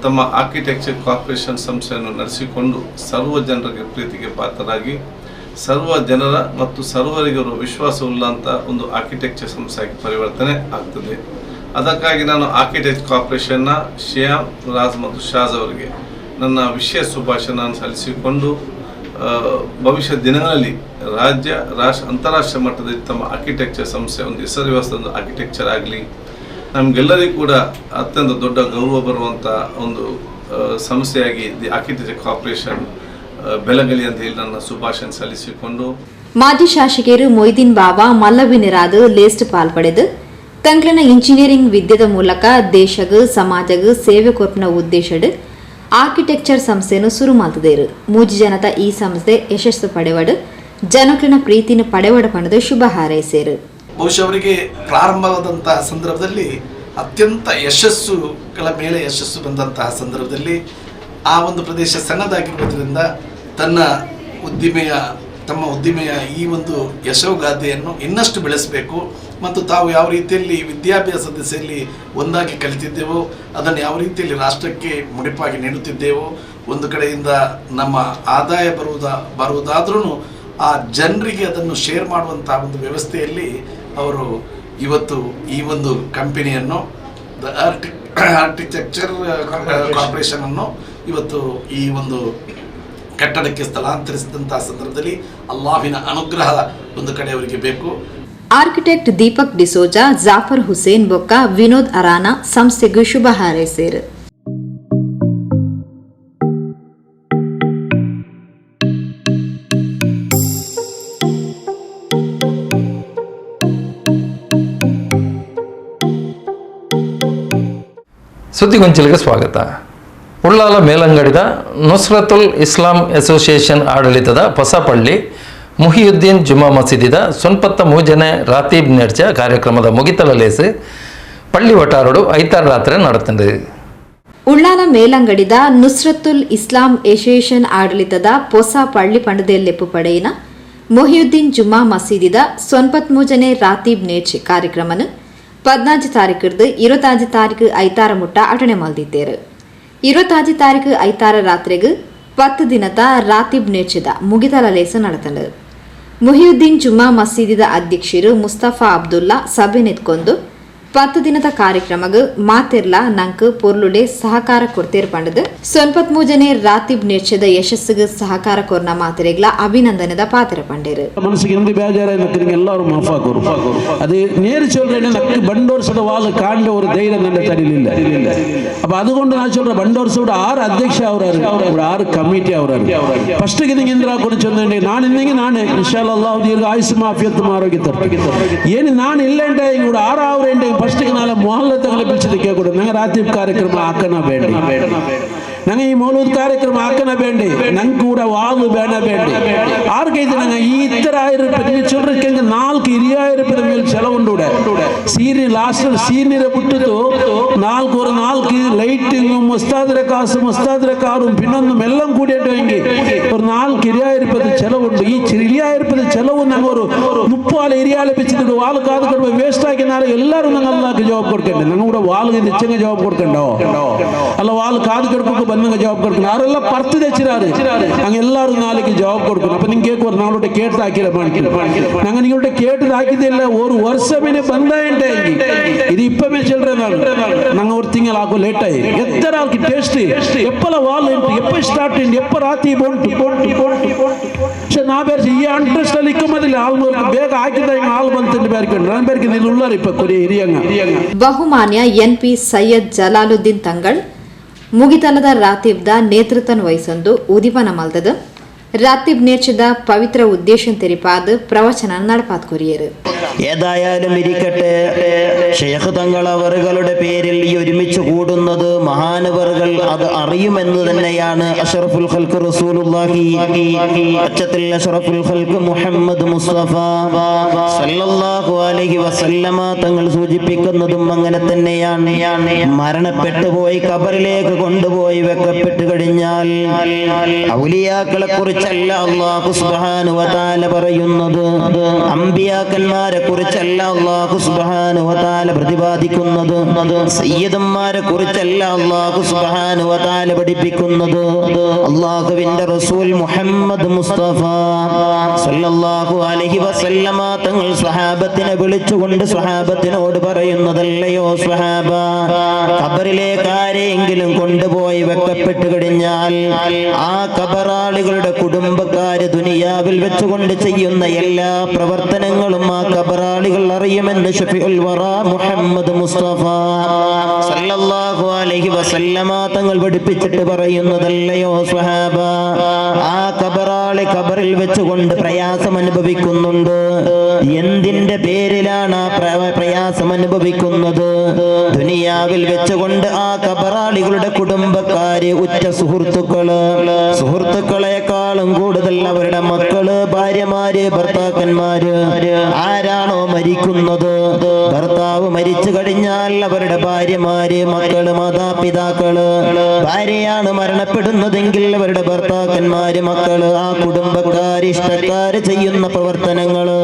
ತಮ್ಮ ಆರ್ಕಿಟೆಕ್ಚರ್ ಕಾರ್ಪೊರೇಷನ್ ಸಂಸ್ಥೆಯನ್ನು ನಡೆಸಿಕೊಂಡು ಸರ್ವ ಜನರಿಗೆ ಪ್ರೀತಿಗೆ ಪಾತ್ರರಾಗಿ ಸರ್ವ ಜನರ ಮತ್ತು ಸರ್ವರಿಗಿರುವ ವಿಶ್ವಾಸವುಳ್ಳಂಥ ಒಂದು ಆರ್ಕಿಟೆಕ್ಚರ್ ಸಂಸ್ಥೆಯಾಗಿ ಪರಿವರ್ತನೆ ಆಗ್ತದೆ. ಅದಕ್ಕಾಗಿ ನಾನು ಆರ್ಕಿಟೆಕ್ಚರ್ ಕಾರ್ಪೊರೇಷನ್ನ ಶ್ಯಾಮ್, ರಾಜ್ ಮತ್ತು ಶಾಜ್ ಅವರಿಗೆ ನನ್ನ ವಿಶೇಷ ಶುಭಾಶಯಗಳನ್ನು ಸಲ್ಲಿಸಿಕೊಂಡು ಭವಿಷ್ಯದ ದಿನಗಳಲ್ಲಿ ರಾಜ್ಯ, ಅಂತಾರಾಷ್ಟ್ರೀಯ ಮಟ್ಟದಲ್ಲಿ ತಮ್ಮ ಆರ್ಕಿಟೆಕ್ಚರ್ ಸಂಸ್ಥೆ ಒಂದು ಹೆಸರುವಾಸದ ಒಂದು ಆರ್ಕಿಟೆಕ್ಚರ್ ಆಗಲಿ, ನಮಗೆಲ್ಲರಿಗೂ ಕೂಡ ಅತ್ಯಂತ ದೊಡ್ಡ ಗೌರವ ಬರುವಂಥ ಒಂದು ಸಂಸ್ಥೆಯಾಗಿ ದಿ ಆರ್ಕಿಟೆಕ್ಚರ್ ಕಾರ್ಪೊರೇಷನ್ ಬೆಳಗಲಿ ಅಂತ ಹೇಳಿ ನನ್ನ ಶುಭಾಶಯ ಸಲ್ಲಿಸಿಕೊಂಡು ಮಾಜಿ ಶಾಸಕರು ಮೊಯ್ದೀನ್ ಬಾಬಾ ಮಲ್ಲವಿನಿರಾದ ಲೇಸ್ಟ್ ಪಾಲ್ಪಡೆದು ತಂಗ್ಲನ ಇಂಜಿನಿಯರಿಂಗ್ ವಿದ್ಯೆದ ಮೂಲಕ ದೇಶಗ ಸಮಾಜಗ ಸೇವೆ ಕೊರ್ಪನ ಉದ್ದೇಶಡ್ ಆರ್ಕಿಟೆಕ್ಚರ್ ಸಂಸ್ಥೆಯನ್ನು ಶುರು ಮಾಡಿದರು. ಮೂಜಿ ಜನತ ಈ ಸಂಸ್ಥೆ ಯಶಸ್ಸು ಪಡೆವಡು ಜನಕ್ಲಿನ ಪ್ರೀತಿನ ಪಡೆವಡ ಪಣದ ಶುಭ ಹಾರೈಸಿದರು. ಬಹುಶಃ ಅವರಿಗೆ ಪ್ರಾರಂಭವಾದಂತಹ ಸಂದರ್ಭದಲ್ಲಿ ಅತ್ಯಂತ ಯಶಸ್ಸುಗಳ ಮೇಲೆ ಯಶಸ್ಸು ಬಂದಂತಹ ಸಂದರ್ಭದಲ್ಲಿ ಆ ಒಂದು ಪ್ರದೇಶ ಸಣ್ಣದಾಗಿರುವುದರಿಂದ ತಮ್ಮ ಉದ್ದಿಮೆಯ ಈ ಒಂದು ಯಶೋಗಾಥೆಯನ್ನು ಇನ್ನಷ್ಟು ಬೆಳೆಸಬೇಕು ಮತ್ತು ತಾವು ಯಾವ ರೀತಿಯಲ್ಲಿ ವಿದ್ಯಾಭ್ಯಾಸ ದಿಸೆಯಲ್ಲಿ ಒಂದಾಗಿ ಕಲಿತಿದ್ದೇವೋ ಅದನ್ನು ಯಾವ ರೀತಿಯಲ್ಲಿ ರಾಷ್ಟ್ರಕ್ಕೆ ಮುಡಿಪಾಗಿ ನೀಡುತ್ತಿದ್ದೇವೋ, ಒಂದು ಕಡೆಯಿಂದ ನಮ್ಮ ಆದಾಯ ಬರುವುದಾದ್ರೂ ಆ ಜನರಿಗೆ ಅದನ್ನು ಶೇರ್ ಮಾಡುವಂಥ ಒಂದು ವ್ಯವಸ್ಥೆಯಲ್ಲಿ ಅವರು ಇವತ್ತು ಈ ಒಂದು ಕಂಪನಿಯನ್ನು ದ ಆರ್ಕಿಟೆಕ್ಚರ್ ಕಾರ್ಪೊರೇಷನ್ ಅನ್ನು ಇವತ್ತು ಈ ಒಂದು ಕಟ್ಟಡಕ್ಕೆ ಸ್ಥಳಾಂತರಿಸಿದಂತಹ ಸಂದರ್ಭದಲ್ಲಿ ಅಲ್ಲಾಹಿನ ಅನುಗ್ರಹ ಒಂದು ಕಡೆ ಅವರಿಗೆ ಬೇಕು. ಆರ್ಕಿಟೆಕ್ಟ್ ದೀಪಕ್ ಡಿಸೋಜಾ, ಜಾಫರ್ ಹುಸೇನ್ ಬೊಕ್ಕ ವಿನೋದ್ ಅರಾನಾ ಸಂಸ್ಥೆಗೂ ಶುಭ ಹಾರೈಸಿದರು. ಸುದ್ದಿಗೊಂಚಲಿಗೆ ಸ್ವಾಗತ. ಉಳ್ಳಾಲ ಮೇಲಂಗಡಿದ ನುಸ್ರತುಲ್ ಇಸ್ಲಾಂ ಅಸೋಸಿಯೇಷನ್ ಆಡಳಿತದ ಹೊಸಪಳ್ಳಿ ಮುಹಿಯುದ್ದೀನ್ ಜುಮಾ ಮಸೀದಿದ 93ನೇ ರಾತೀಬ್ ನೆಡ್ಚ ಕಾರ್ಯಕ್ರಮದ ಮುಗಿತಲ ಲೇಸು ಪಳ್ಳಿ ಒಟ್ಟಾರೋಡು ಐತಾರ ರಾತ್ರಿ ನಡೆತಂದೆ. ಉಳ್ಳಾಲ ಮೇಲಂಗಡಿದ ನುಸ್ರತುಲ್ ಇಸ್ಲಾಂ ಅಸೋಸಿಯೇಷನ್ ಆಡಳಿತದ ಹೊಸ ಪಳ್ಳಿ ಪಂಡದೆಲ್ಲೆಪ್ಪು ಪಡೆಯಿನ ಮೊಹಿಯುದ್ದೀನ್ ಜುಮಾ ಮಸೀದಿದ 93ನೇ ರಾತೀಬ್ ನೆಡ್ಚ್ ಕಾರ್ಯಕ್ರಮನು 14 ತಾರೀಕಿರ್ದು 25 ತಾರೀಕು ಐತಾರ ಮುಟ್ಟ ಅಟಣೆ ಮಲ್ದಿದ್ದೇರು. 25 ತಾರೀಕು ಐತಾರ ರಾತ್ರಿಗೂ 10 ದಿನದ ರಾತೀಬ್ ನೆಡ್ಚದ ಮುಗಿತಲ ಲೇಸು ನಡೆತಂಡು. ಮುಹಿಯುದ್ದೀನ್ ಜುಮಾ ಮಸೀದಿದ ಅಧ್ಯಕ್ಷರು ಮುಸ್ತಫಾ ಅಬ್ದುಲ್ಲಾ ಸಭೆ ನೆತ್ಕೊಂಡು 10 ದಿನದ ಕಾರ್ಯಕ್ರಮಗೂ ಮಾತಿರ್ಲ ನಂಕು ಪೊರ್ಲುಡೆ ಸಹಕಾರ ಕೊಡ್ತೇರು ಪಂಡದು 93ನೇ ರಾತೀಬ್ ನೆಡ್ಚದ ಯಶಸ್ಸಿಗೆ ಸಹಕಾರ ಕೊರ್ನ ಮಾತಿರೆಗ್ಲ ಅಭಿನಂದನದ ಪಾತ್ರ ಪಂಡೇರು. ಮನಸ್ಸಿಗೆ ಎಂದ ಬೇಜಾರ ಎಲ್ಲರೂ ಮಾಫಾಕೋರು ಅದು നേര് சொல்றேன் நக்கு பண்டோர்சோட வாள் காண்ட ஒரு தைரியம் நல்ல தரலில்ல. அப்ப அதுകൊണ്ട് நான் சொல்றேன் பண்டோர்சோட 6 அಧ್ಯಕ್ಷ அவராரு, 6 ಕಮಿಟಿ ಅವರಾರು. ಫಸ್ಟ್ ಗೆ ನಿಂಗೆ ಇಂದ್ರ ಕೊಡು ಚಂದಂಡೆ ನಾನು ಇಂದಿಗೆ ನಾನು ಇನ್ಶಾ ಅಲ್ಲಾಹ್ ದೀರ್ಘ ಆಯುಷ್ ಮಾಫಿಯತ್ ಆರೋಗ್ಯ ತರ್ತಾರೆ ಏನು ನಾನು ಇಲ್ಲ ಅಂತ ಈಗ 6 ಅವರೇಂಡೆ ಫಸ್ಟ್ ಗೆ ನಾಳೆ ಮೊಹಲ್ಲ ತಗಲ ಬಿಚ್ಚದೆ ಕೇಳ್ಕೊಡು ನಂಗೆ ರಾತೀಬ್ ಕಾರ್ಯಕ್ರಮ ಹಾಕನ ಬೇಡ, ನಂಗೆ ಈ ಮೌಲೂದ್ ಕಾರ್ಯಕ್ರಮ ಹಾಕನ ಬೇಡ, ನಂಗೆ ಕೂಡ ವಾಲು ಬೇಡ ಬೇಡ 6 ನಂಗೆ ಈ ಇತರ 1000 ರೂಪಾಯಿ ನೀವು ಚೊಲ್ರಕ್ಕೆ 4 20,000 ರೂಪಾಯಿ ಮೇಲೆ ಚೆಲವುಂಡು ಸೀರೆ ಲಾಸ್ಟ್ ಸೀನಿರೆ ಬಿಟ್ಟಿದ್ದು 4 ಲೈಟಿಂಗ್ ಮುಸ್ತಾದ್ರೆ ಕಾರು ಪಿನ್ನೊಂದು ಮೆಲ್ಲಂ ಕೂಡಿಟ್ಟು ಹಿಂಗೆ ஒரு 4 20,000 ರೂಪಾಯಿ ಚೆಲವುಂಡು. ಈ 20,000 ರೂಪಾಯಿ ಚೆಲವು ನಂಗೆ ಅವರು 30 ಇರಿಯಾಲೆ ಬಿಚ್ಚಿದ್ದು ವಾಲು ಕಾದು ಕಡುವ ವೇಸ್ಟ್ ಆಗಿ ನಾನು ಎಲ್ಲರೂ ನಂಗೆ ಅಲ್ಲಾಕ್ಕೆ ಜವಾಬ್ ಕೊಡ್ಕೊಂಡೆ. ನಂಗೆ ಕೂಡ ವಾಲ್ಗೆ ಹೆಚ್ಚಂಗೆ ಜವಾಬ್ ಕೊಡ್ಕೊಂಡೋ ಅಲ್ಲ ವಾಲು ಕಾದು ಕಡ್ಕೊಂಡು ಬಂದಂಗೆ ಜವಾಬ್ ಕೊಡ್ಕೊಂಡು ಅವರೆಲ್ಲ ಪರ್ತು ತೆಚ್ಚಿರಾರು ನಂಗೆ ಎಲ್ಲರೂ ನಾಳೆಗೆ ಜವಾಬ್ ಕೊಡ್ಕೊಂಡು. ಅಪ್ಪ ನಿಂಗೆ ಕೇಳ್ಕೋರು ನಾಳೊಟ್ಟೆ ಕೇಟ್ ಹಾಕಿಲ್ಲ ಮಾಡ್ತೀನಿ ನಂಗೆ ನಿങ്ങളുടെ ಕೇಟದು ಹಾಕಿದ್ದಿಲ್ಲ 1 ವರ್ಷ ವರ್ಷമേ ಬಂದಾయంటే ఇది ఇప్పమే చిల్డ్రన్ ನಂಗೆ ஒரு ತಿಂಗಳು ಆಗೋ ಲೇಟ್ ಆಗಿ ಎತ್ತರ ಆಲ್కి ಟೇಸ್ಟ್ ಎಪ್ಪಲ ವಾಲ್ ಎಂಟು ಎಪ್ಪ ಸ್ಟಾರ್ಟ್ ಎಂಟು ಎಪ್ಪ ರಾತ್ರಿ ಬೋಂಟು പക്ഷെ ನಾ ಬೇರೆ ಈ ಇಂಟ್ರೆಸ್ಟ್ ಅಲ್ಲಿ ಇಕ್ಕಮದಿಲ್ಲ ಆಲ್ಮೋಸ್ಟ್ ಬೇಗ ಹಾಕಿದ ಹಾಲ್ ಬಂತು ಬೇರ್ಕೊಂಡು ನಾನು ಬೇರ್ಕೊಂಡು ಇಲ್ಲಿ ಉಳ್ಳಾರ ಇಪ್ಪ ಕೊರಿ ಹಿರಿಯಂಗ ಬಹುಮಾನ್ಯ ಎನ್.ಪಿ. ಸೈಯದ್ ಜಲಾಲುದ್ದೀನ್ ತಂಗಳ್ ಮುಗಿತಲದ ರಾತೀಬ್ದ ನೇತೃತ್ವ ವಹಿಸೊಂದು ಉದಿಪನ ಮಲ್ತದು രാത്തീബ് നേർച്ചത പവിത്ര ഉദ്ദേശം തെരിപ്പാത് പ്രവചനം നടപ്പാത് കൊരിയര്. ഏതായാലും ഇരിക്കട്ടെ, ഷെയ്ഖ് തങ്ങൾ അവറുകളുടെ പേരിൽ ഈ ഒരുമിച്ച് കൂടുന്നത് മഹാനവറുകൾ അത് അറിയുമെന്ന് തന്നെയാണ് അഷ്റഫുൽ ഖൽഖ് റസൂലുള്ളാഹി അച്ചത്തിൽ അഷ്റഫുൽ ഖൽഖ് മുഹമ്മദ് മുസ്തഫ സല്ലല്ലാഹു അലൈഹി വസല്ലമ തങ്ങൾ സൂചിപ്പിക്കുന്നതും അങ്ങനെ തന്നെയാണ്. മരണപ്പെട്ടു പോയി കബറിലേക്ക് കൊണ്ടുപോയി വെക്കപ്പെട്ടു കഴിഞ്ഞാൽ ഔലിയാക്കളെ കുറിച്ചല്ല അല്ലാഹു സുബ്ഹാനഹു വ തആല പറയുന്നത്, അമ്പിയാക്കന്മാരെ കുറിച്ചല്ല അല്ലാഹു സുബ്ഹാനഹു വ തആല പ്രതിപാദിക്കുന്നത്, സയ്യിദന്മാരെ കുറിച്ചല്ല അല്ലാഹു സുബ്ഹാനഹു വ തആല പഠിപ്പിക്കുന്നത്. അല്ലാഹുവിന്റെ റസൂൽ മുഹമ്മദ് മുസ്തഫ സല്ലല്ലാഹു അലൈഹി വസല്ലമ തങ്ങൾ സ്വഹാബത്തിനെ വിളിച്ചുകൊണ്ട് സ്വഹാബത്തിനോട് പറയുന്നതല്ലയോ സ്വഹാബ, ഖബറിലേക്ക് ആരെയെങ്കിലും കൊണ്ടുപോയി വെക്കപ്പെട്ടു കഴിഞ്ഞാൽ ആ ഖബറാളികളുടെ കുടുംബക്കാര് ദുനിയാവിൽ വെച്ചുകൊണ്ട് ചെയ്യുന്ന എല്ലാ പ്രവർത്തനങ്ങളും ആ ഖബറാളികൾ അറിയുമെന്ന് ഷഫീഉൽ വറാ മുഹമ്മദ് മുസ്തഫ സല്ലല്ലാഹു അലൈഹി വസല്ലമ തങ്ങൾ പഠിപ്പിച്ചിട്ട് പറയുന്നതല്ലയോ സ്വഹാബ, ആ ഖബറാളി ഖബറിൽ വെച്ചുകൊണ്ട് പ്രയാസം അനുഭവിക്കുന്നുണ്ട്. എന്തിന്റെ പേരിലാണ് ആ പ്രയാസം അനുഭവിക്കുന്നത്? ദുനിയാവിൽ വെച്ചുകൊണ്ട് ആ ഖബറാളികളുടെ കുടുംബക്കാര്, ഉറ്റ സുഹൃത്തുക്കളെക്കാളും കൂടുതൽ അവരുടെ മക്കള്, ഭാര്യമാര്, ഭർത്താക്കന്മാര് ആരാണോ മരിക്കുന്നത്, ഭർത്താവ് മരിച്ചു കഴിഞ്ഞാൽ അവരുടെ ഭാര്യമാര്, മക്കള്, മാതാപിതാക്കള്, ഭാര്യയാണ് മരണപ്പെടുന്നതെങ്കിൽ അവരുടെ ഭർത്താക്കന്മാര്, മക്കള്, ആ കുടുംബക്കാര്, ഇഷ്ടക്കാര് ചെയ്യുന്ന പ്രവർത്തനങ്ങള്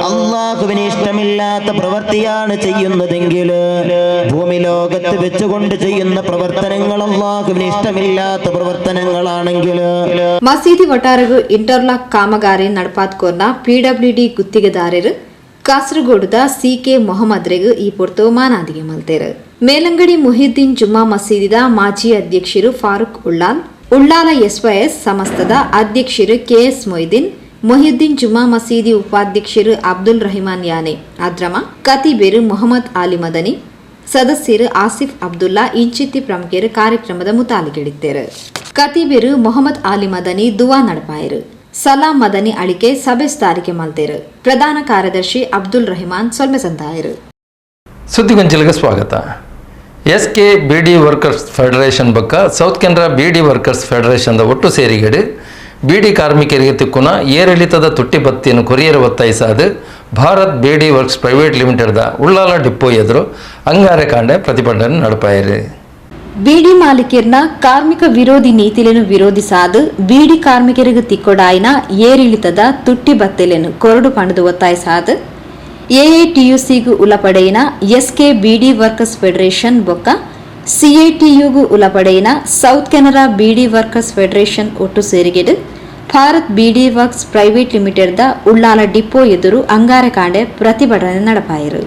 അല്ലാഹുവിന് ഇഷ്ടമില്ലാത്ത പ്രവൃത്തിയാണ് ചെയ്യുന്നതെങ്കിൽ, ഭൂമി ലോകത്ത് വെച്ചുകൊണ്ട് ചെയ്യുന്ന പ്രവർത്തനങ്ങൾ അല്ലാഹുവിന് ഇഷ്ടമില്ലാത്ത പ്രവർത്തനങ്ങളാണെങ്കിൽ ಮಸೀದಿ ಒಟ್ಟಾರೆಗೂ ಇಂಟರ್ಲಾಕ್ ಕಾಮಗಾರಿ ನಡಪಾತ್ಕೋರ್ನ PWD ಗುತ್ತಿಗೆದಾರರು ಕಾಸರಗೋಡುದ CK ಮೊಹಮ್ಮದ್ರೆಗೂ ಈ ಪೊರ್ತು ಮಾನಾದಿಗೆ ಮಲ್ತೇರು. ಮೇಲಂಗಡಿ ಮುಹಿದ್ದೀನ್ ಜುಮ್ಮಾ ಮಸೀದಿದ ಮಾಜಿ ಅಧ್ಯಕ್ಷರು ಫಾರೂಕ್ ಉಳ್ಳಾಲ SYS ಸಮಸ್ತದ ಅಧ್ಯಕ್ಷರು KS ಮೊಯ್ದೀನ್, ಮೊಹಿದ್ದೀನ್ ಜುಮ್ಮಾ ಮಸೀದಿ ಉಪಾಧ್ಯಕ್ಷರು ಅಬ್ದುಲ್ ರಹಿಮಾನ್ ಯಾನೆ ಅದ್ರಮ, ಕತೀಬೇರು ಮೊಹಮ್ಮದ್ ಆಲಿ ಮದನಿ, ಸದಸ್ಯರು ಆಸಿಫ್ ಅಬ್ದುಲ್ಲಾ ಇಂಚಿತ್ತಿ ಪ್ರಮುಖರು ಕಾರ್ಯಕ್ರಮದ ಮುತಾಲಿಗೆಡಿದ್ದೇರು. ಕತೀಬೇರು ಮೊಹಮ್ಮದ್ ಆಲಿ ಮದನಿ ದುವಾ ನಡಪಾಯರು, ಸಲಾಂ ಮದನಿ ಅಳಿಕೆ ಸಭೆ ಸ್ಥಾರಿಕೆ ಮಲ್ತೇರು. ಪ್ರಧಾನ ಕಾರ್ಯದರ್ಶಿ ಅಬ್ದುಲ್ ರಹಿಮಾನ್ ಸೊಲ್ಮೆಸಂತಾಯರು. ಸುದ್ದಿಗೊಂಚಲಿಗೆ ಸ್ವಾಗತ. SK BD ವರ್ಕರ್ಸ್ ಫೆಡರೇಷನ್ ಬಕ್ಕ ಸೌತ್ ಕೆನರಾ BD ವರ್ಕರ್ಸ್ ಫೆಡರೇಷನ್ದ ಒಟ್ಟು ಸೇರಿಗಡೆ BD ಕಾರ್ಮಿಕರಿಗೆ ತಿಕ್ಕುನ ಏರಿಳಿತದ ತುಟ್ಟಿ ಭತ್ಯೆಯನ್ನು ಕೊರಿಯರ್ ಒತ್ತಾಯಿಸಾದು ಭಾರತ್ BD ವರ್ಕ್ಸ್ ಪ್ರೈವೇಟ್ ಲಿಮಿಟೆಡ್ದ ಉಳ್ಳಾಲ ಡಿಪೋ ಎದುರು ಅಂಗಾರೆ ಕಾಂಡೆ ಪ್ರತಿಭಟನೆ ನಡಪಾಯಿರಿ. ಬೀಡಿ ಮಾಲೀಕರನ್ನ ಕಾರ್ಮಿಕ ವಿರೋಧಿ ನೀತಿలను ವಿರೋಧಿಸಾದು ಬೀಡಿ ಕಾರ್ಮಿಕರಿಗೆ ತಿಕ್ಕೊಡಾಯಿನ ಏರಿಳಿತದ ತುಟ್ಟಿ ಭತ್ಯೆಯನ್ನು ಕೊರಡು ಪಂಡದು ಒತ್ತಾಯಿಸಾದು AATUCಗೂ ಉಲಪಡೆಯಿನ SK BD ವರ್ಕರ್ಸ್ ಫೆಡರೇಷನ್ ಬೊಕ್ಕ CATUಗೂ ಉಲಪಡೆಯಿನ south Canara BD workers federation ಒಟ್ಟು ಸೇರಿಗೆಡು ಭಾರತ್ BD ವರ್ಕ್ಸ್ ಪ್ರೈವೇಟ್ ಲಿಮಿಟೆಡ್ದ ಉಳ್ಳಾಲ ಡಿಪೋ ಎದುರು ಅಂಗಾರೆ ಕಾಂಡೆ ಪ್ರತಿಭಟನೆ ನಡಪಾಯಿರು.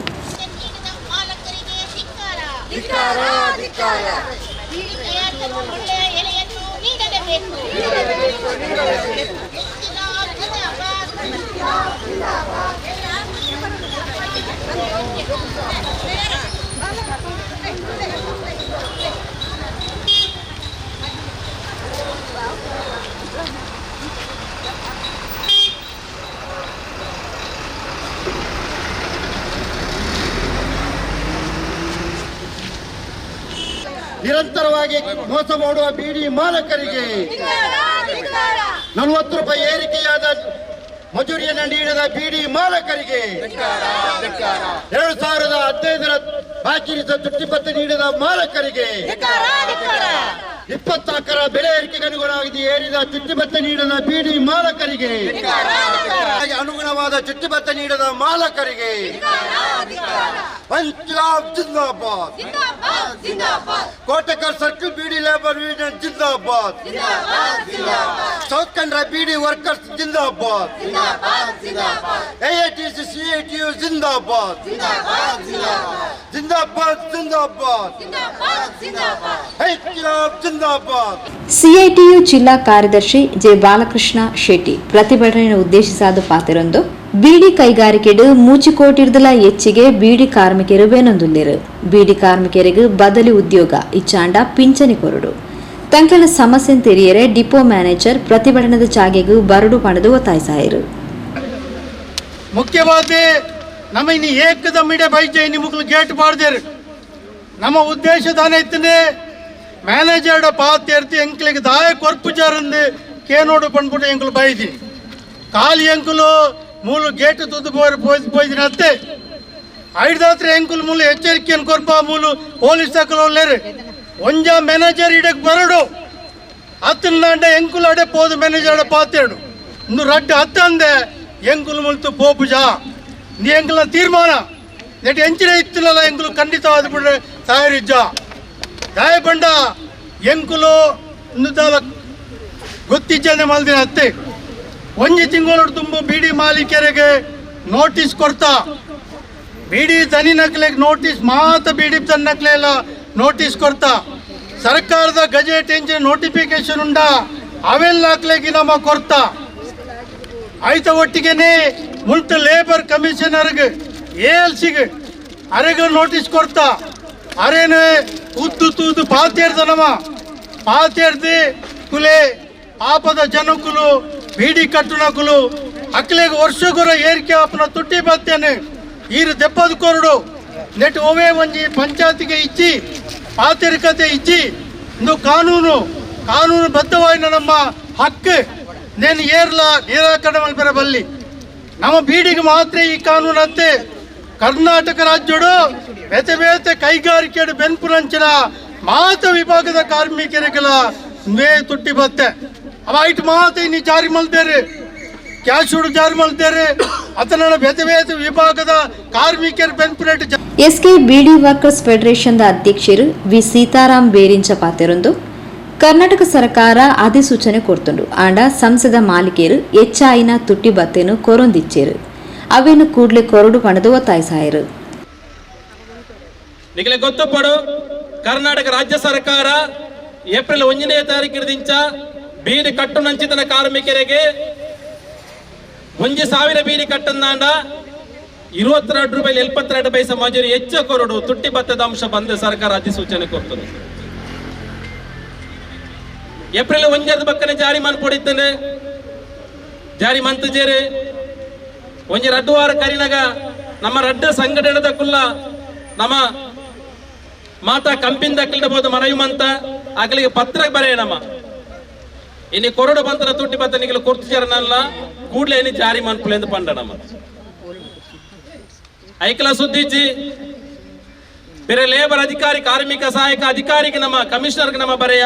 ನಿರಂತರವಾಗಿ ಮೋಸ ಮಾಡುವ ಬೀಡಿ ಮಾಲಕರಿಗೆ 40 ರೂಪಾಯಿ ಏರಿಕೆಯಾದ ಮಜೂರಿಯನ್ನು ನೀಡದ ಬೀಡಿ ಮಾಲಕರಿಗೆ 2015ರ ಬಾಕಿರಿದ ತುಟ್ಟಿ ಭತ್ಯೆ ನೀಡದ ಮಾಲಕರಿಗೆ 24ರ ಬೆಲೆ ಏರಿಕೆಗೆ ಅನುಗುಣವಾಗಿ ಏರಿದ ಚುಟ್ಟಿ ಭತ್ಯೆ ನೀಡದ ಬೀಡಿ ಮಾಲಕರಿಗೆ ಅನುಗುಣವಾದ ಚುಟ್ಟಿ ಭತ್ಯೆ ನೀಡದ ಮಾಲಕರಿಗೆ ಪಂಜಾಬ್ ಜಿಂದಾಬಾದ್. Kotekar circle beedi labour union जिंदाबाद, साउथ कंड्रा बीडी वर्कर्स जिंदाबाद, AITC CITU जिंदाबाद, जिंदाबाद जिंदाबाद, इंकलाब जिंदाबाद. ಸಿಐಟಿಯು ಜಿಲ್ಲಾ ಕಾರ್ಯದರ್ಶಿ ಜೆ ಬಾಲಕೃಷ್ಣ ಶೆಟ್ಟಿ ಪ್ರತಿಭಟನೆ ಉದ್ದೇಶಿಸಾದ ಪಾತ್ರರೊಂದು ಬೀಡಿ ಕೈಗಾರಿಕೆಡು ಮೂಚಿಕೋಟಿರ್ದಲ ಹೆಚ್ಚಿಗೆ ಬೀಡಿ ಕಾರ್ಮಿಕರು ಬೇನೊಂದುಲ್ಲೆರು. ಬೀಡಿ ಕಾರ್ಮಿಕರಿಗೆ ಬದಲಿ ಉದ್ಯೋಗ ಇಚ್ಚಾಂಡ ಪಿಂಚಣಿ ಕೊರಡು ತಂಕೆಲ ಸಮಸ್ಯೆ ತೆರಿಯರೆ ಡಿಪೋ ಮ್ಯಾನೇಜರ್ ಪ್ರತಿಭಟನದ ಜಾಗೆಗೂ ಬರಡು ಪಣದು ಒತ್ತಾಯಿಸಾಯರು. ಮುಖ್ಯವಾದಿ ನಮ್ಮ ಇನ್ನು ಏಕದಮ್ ಇಡೇ ಬೈಜೆ ನಿಮಗ್ಲು ಗೇಟ್ ಮಾಡ್ದೇರು. ನಮ್ಮ ಉದ್ದೇಶ ದಾನೈತನೆ ಮ್ಯಾನೇಜರ್ ಪಾತ್ಯರ್ತಿ ಎಂಕ್ಲಿಗೆ ದಾಯ ಕೊರ್ಪುಜಾರಂದು ಕೇನೋಡು ಪಂಡ್ಬಿಟ್ಟು ಎಂಕ್ಲು ಬೈದೀನಿ. ಕಾಲಿ ಎಂಕುಲು ಮೂಲು ಗೇಟ್ ತುದ್ದು పోయిన ಅತ್ತೆ ಐದಾತ್ರೆ ಎಂಕುಲು ಮೂಲು ಎಚ್ಚರಿಕೆಯನ್ನು ಕೊರ್ಪ ಮೂಲು ಪೊಲೀಸ್ ತಕಲೋಲ್ಲೇರು ಒಂಜ ಮ್ಯಾನೇಜರ್ ಇಡಕ್ಕೆ ಬರಡು ಹತ್ತಂಡ ಎಂಕುಲು ಅಡೆ ಪೋದು ಮ್ಯಾನೇಜರ್ ಪಾತ್ಯಡು ಇನ್ನು ರಡ್ಡು ಹತ್ತಂದೆ ಎಂಕುಲು ಮುಲ್ತು ಪೋಪುಜ ನೀ ಎಂಕುಲ ತೀರ್ಮಾನ ನೆಟ್ಟು ಎಂಚಿನ ಇತ್ತಿಲ್ಲ ಎಂಕುಲು ಖಂಡಿತವಾದ ಬಿಡ್ರೆ ತಯಾರಿಜ್ಜ ದಾಯ ಬಂಡ ಎಂಕುಲು ಗೊತ್ತಿಜ್ಜನೆ ಮಲ್ದಿನ ಅತ್ತೆ ಒಂಜಿ ತಿಂಗಳು ತುಂಬ ಬೀಡಿ ಮಾಲೀಕರಿಗೆ ನೋಟಿಸ್ ಕೊಡ್ತಾ ಬೀಡಿ ದನಿ ನಕ್ಲೆಗೆ ನೋಟಿಸ್ ಮಾತ್ರ ಬೀಡಿ ದನಿ ನಕ್ಲೆ ಎಲ್ಲ ನೋಟಿಸ್ ಕೊಡ್ತಾ ಸರ್ಕಾರದ ಗಜೆಟ್ ಎಂಚಿನ ನೋಟಿಫಿಕೇಶನ್ ಉಂಡ ಅವೆಲ್ಲ ಹಾಕ್ಲೆಗೆ ನಮ್ಮ ಕೊಡ್ತಾ ಆಯ್ತ ಒಟ್ಟಿಗೆನೆ ಮುಲ್ತ ಲೇಬರ್ ಕಮಿಷನರ್ಗೆ ALCಗೆ ಅರೆಗೆ ನೋಟಿಸ್ ಕೊಡ್ತಾ ಅರೇನು ಉದ್ದು ತೂದು ಪಾತ್ಯರ್ದ ನಮ್ಮ ಪಾತ್ಯರ್ದಿ ಕುಲೆ ಆಪದ ಜನಕುಲು ಬೀಡಿ ಕಟ್ಟುನಕುಲು ಅಕ್ಲೆಗೆ ವರ್ಷಗುರ ಏರಿಕೆ ಆಪನ ತುಟ್ಟಿ ಬತ್ತೇನೆ ಈರು ದೆಪ್ಪದ ಕೊರಡು ನೆಟ್ ಒವೇ ಒಂಜಿ ಪಂಚಾಯತಿಗೆ ಇಚ್ಚಿ ಪಾತ್ಯರಿಕತೆ ಇಚ್ಚಿ ಇಂದು ಕಾನೂನು ಬದ್ಧವಾಯಿನ ನಮ್ಮ ಹಕ್ಕು ನೇನು ಏರ್ಲ ನಿರಾಕರಣೆ ಮಲ್ಪೆರ ಬಲ್ಲಿ ನಮ್ಮ ಬೀಡಿಗೆ ಮಾತ್ರ ಈ ಕಾನೂನು ಅಂತೆ ಕರ್ನಾಟಕ ರಾಜ್ಯಡು ಬೇತೆ ಬೇತೆ ಕೈಗಾರಿಕೆ ಬೆನ್ಪುರಂಚಿನ ಮಾತ ವಿಭಾಗದ ಕಾರ್ಮಿಕರಿಗೆಲ್ಲ ಮೇ ತುಟ್ಟಿ ಬತ್ತೆ ಅವ ಐಟ್ ಮಾತ ಇನ್ನು ಜಾರಿ ಮಲ್ದೇರಿ ಕ್ಯಾಶುಡು ಜಾರಿ ಮಲ್ದೇರಿ ಅದನ್ನ ಬೇತೆ ಬೇತೆ ವಿಭಾಗದ ಕಾರ್ಮಿಕರ ಬೆನ್ಪುರೇಟ್ ಎಸ್ಕೆ ಬೀಡಿ ವರ್ಕರ್ಸ್ ಫೆಡರೇಷನ್ ಅಧ್ಯಕ್ಷರು ವಿ ಸೀತಾರಾಮ್ ಬೇರಿಂಚ ಪಾತೆರೊಂದು ಕರ್ನಾಟಕ ಸರ್ಕಾರ ಅಧಿಸೂಚನೆ ಕೊಡ್ತುಂಡು ಆಂಡ ಸಂಸದ ಮಾಲಿಕೆಯರು ಹೆಚ್ಚಾಯಿನ ತುಟ್ಟಿ ಬತ್ತೇನು ಕೊರೊಂದಿಚ್ಚೇರು ಅವೇನು ಕೂಡ್ಲೆ ಕೊರಡು ಪಣದು ಒತ್ತಾಯಿಸಾಯರು. ನಿಗಲೆ ಗೊತ್ತುಪಡು ಕರ್ನಾಟಕ ರಾಜ್ಯ ಸರ್ಕಾರ ಏಪ್ರಿಲ್ 1ನೇ ತಾರೀಕಿನಿಂದ ಬೀಡಿ ಕಟ್ಟು ನಂಚಿತನ ಕಾರ್ಮಿಕರಿಗೆ 1,000 ಬೀಡಿ ಕಟ್ಟನ್ನಾಂಡ 22 ರೂಪಾಯಿ 72 ಪೈಸೆ ಮಜೂರಿ ಹೆಚ್ಚು ಕೊರಡು ತುಟ್ಟಿ ಭತ್ತದ ಅಂಶ ಬಂದು ಸರ್ಕಾರ ಅಧಿಸೂಚನೆ ಕೊಡ್ತದೆ. ಏಪ್ರಿಲ್ 1 ಬಕ್ಕನೆ ಜಾರಿ ಮಾಡ್ಕೊಡಿದ್ದೇನೆ ಜಾರಿ ಮಂತಜೇರಿ ಒಂಜಿ 2 ವಾರ ಕರಿನಾಗ ನಮ್ಮ ರಡ್ಡ ಸಂಘಟನೆದ ಕುಲ್ಲ ನಮ್ಮ ಮಾತಾ ಕಂಪಿನ ದಕ್ಕಲಿಡಬಹುದು ಮನವಿ ಮಂತ ಆಗಲಿಗೆ ಪತ್ರ ಬರೆಯ ನಮ್ಮ ಇನ್ನು ಕೊರಡು ಬಂತನ ತುಟ್ಟಿ ಬತ್ತ ನಿಗಲು ಕೊರ್ತಿಚಾರನಲ್ಲ ಕೂಡ್ಲೆ ಇನ್ನು ಜಾರಿ ಮನ್ಪುಲೆ ಎಂದು ಪಂಡ ನಮ್ಮ ಐಕಲ ಸುದ್ದಿಜ್ಜಿ ಬೇರೆ ಲೇಬರ್ ಅಧಿಕಾರಿ ಕಾರ್ಮಿಕ ಸಹಾಯಕ ಅಧಿಕಾರಿಗೆ ನಮ್ಮ ಕಮಿಷನರ್ಗೆ ನಮ್ಮ ಬರೆಯ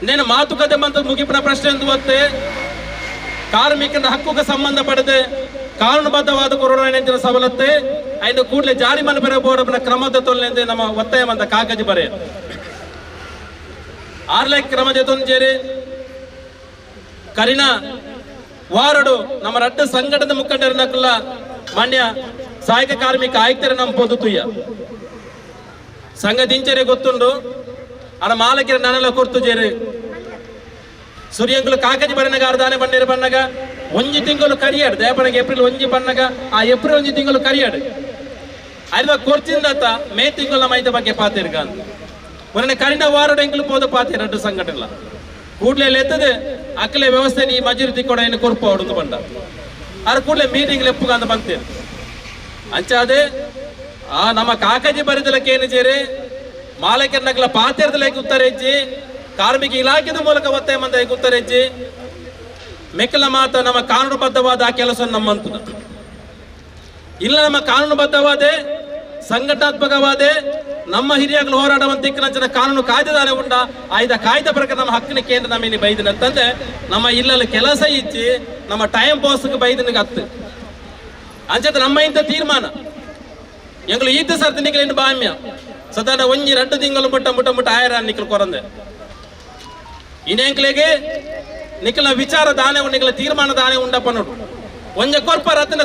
ನೇನು ಮಾತುಕತೆ ಬಂತ ಮುಗಿಪಿನ ಪ್ರಶ್ನೆ ಎಂದು ಗೊತ್ತೇ ಕಾರ್ಮಿಕನ ಹಕ್ಕುಗೆ ಸಂಬಂಧಪಡದೆ ಕಾನೂನುಬದ್ಧವಾದ ಕೊರೋನಾ ಸವಲತ್ತೆ ಐದು ಕೂಡಲೇ ಜಾರಿ ಮನೆ ಬೋರ್ಡ್ನ ಕ್ರಮದ ತೊಲ್ಲೆಂದೇ ನಮ್ಮ ಒತ್ತಾಯ ಮಂದ ಕಾಗಜಿ ಬರೆ ಆರ್ಲೆ ಕ್ರಮದ ತೊಂಜೇರಿ ಕರಿನ ವಾರಡು ನಮ್ಮ ರಡ್ಡ ಸಂಘಟನೆ ಮುಖಂಡರನ್ನಕಲ್ಲ ಮಾನ್ಯ ಸಹಾಯಕ ಕಾರ್ಮಿಕ ಆಯುಕ್ತರ ನಮ್ಮ ಪೊದುತುಯ್ಯ ಸಂಘ ದಿಂಚರೆ ಗೊತ್ತುಂಡು ಅನ ಮಾಲಕಿರ ನನೆಲ್ಲ ಕೊರ್ತು ಜೇರಿ ಸೂರ್ಯಂಗುಲು ಕಾಗಜಿ ಬರನಗ ಅರ್ಧಾನೆ ಬಣ್ಣೇರು ಬಣ್ಣಗ 1 ತಿಂಗಳು ಕರಿಯಾಡು ದಯಪಣಗೆ ಏಪ್ರಿಲ್ 1 ಬಣ್ಣಗ ಆ ಏಪ್ರಿಲ್ 1 ತಿಂಗಳು ಕರಿಯಾಡು ಅಲ್ವಾ ಕೊರ್ಚಿಂದತ್ತ ಮೇ ತಿಂಗಳು ಮೈದ ಬಗ್ಗೆ ಪಾತಿರ್ಗ ಅಂತ ಮೊನ್ನೆ ಕರಿನ ವಾರಡು ಎಂಗ್ಲು ಪೋದ ಪಾತಿ ರಡ್ಡು ಸಂಘಟನೆ ಕೂಡ್ಲೆ ಎತ್ತದೆ ಅಕ್ಕಲೆ ವ್ಯವಸ್ಥೆ ನೀ ಮಜೂರಿ ತಿಕ್ಕೊಡ ಏನು ಕೊರ್ಪು ಹೊಡೆದು ಬಂದ ಅದ್ರ ಕೂಡಲೇ ಮೀಟಿಂಗ್ ಲೆಪ್ಪುಗ ಅಂತ ಬಂತೇನೆ ಅಂಚಾದೆ ಆ ನಮ್ಮ ಕಾಗಜಿ ಬರೆದಲಕ್ಕೆ ಏನು ಜೇರಿ ಮಾಲಕರನಗಲ ಪಾತಿರ್ದಲಕ್ಕೆ ಉತ್ತರ ಹೆಜ್ಜಿ ಕಾರ್ಮಿಕ ಇಲಾಖೆದ ಮೂಲಕ ಒತ್ತಾಯ ಮಂದ ಉತ್ತರ ಹೆಜ್ಜಿ ಮೆಕ್ಕಲ ಮಾತ ನಮ್ಮ ಕಾನೂನುಬದ್ಧವಾದ ಆ ಕೆಲಸ ನಮ್ಮಂತದ ಇಲ್ಲ ನಮ್ಮ ಕಾನೂನುಬದ್ಧವಾದೆ ಸಂಘಟನಾತ್ಮಕವಾದೆ ನಮ್ಮ ಹಿರಿಯಗಳು ಹೋರಾಡುವಂತ ಇಕ್ಕನ ಕಾನೂನು ಕಾಯ್ದೆದಾನೆ ಉಂಡ ಆಯ್ದ ಕಾಯ್ದೆ ಪ್ರಕಾರ ನಮ್ಮ ಹಕ್ಕಿನ ಕೇಂದ್ರ ನಮ್ಮ ಇಲ್ಲಿ ಬೈದಿನಂತಂದ್ರೆ ನಮ್ಮ ಇಲ್ಲಲ್ಲಿ ಕೆಲಸ ಇಚ್ಚಿ ನಮ್ಮ ಟೈಮ್ ಪಾಸ್ಗೆ ಬೈದನಿಗೆ ಹತ್ತು ಅಂಚದ ನಮ್ಮ ಇಂಥ ತೀರ್ಮಾನ ಎಂಗಳು ಈತ ಸರ್ತಿ ನಿಖಲಿಂಡು ಬಾಮ್ಯ ಸದಾಡ ಒಂಜಿ 2 ತಿಂಗಳು ಮುಟ್ಟ ಆಯರ ನಿಖಲು ಕೊರಂದೆ ಇನ್ನೆಂಕ್ಲೆಗೆ ನಿಖಲ ವಿಚಾರ ದಾನೆ ನಿಖಲ ತೀರ್ಮಾನ ದಾನೆ ಉಂಡಪ್ಪ ನೋಡು ಒಂಜ ಕೊರ್ಪ ರತ್ನ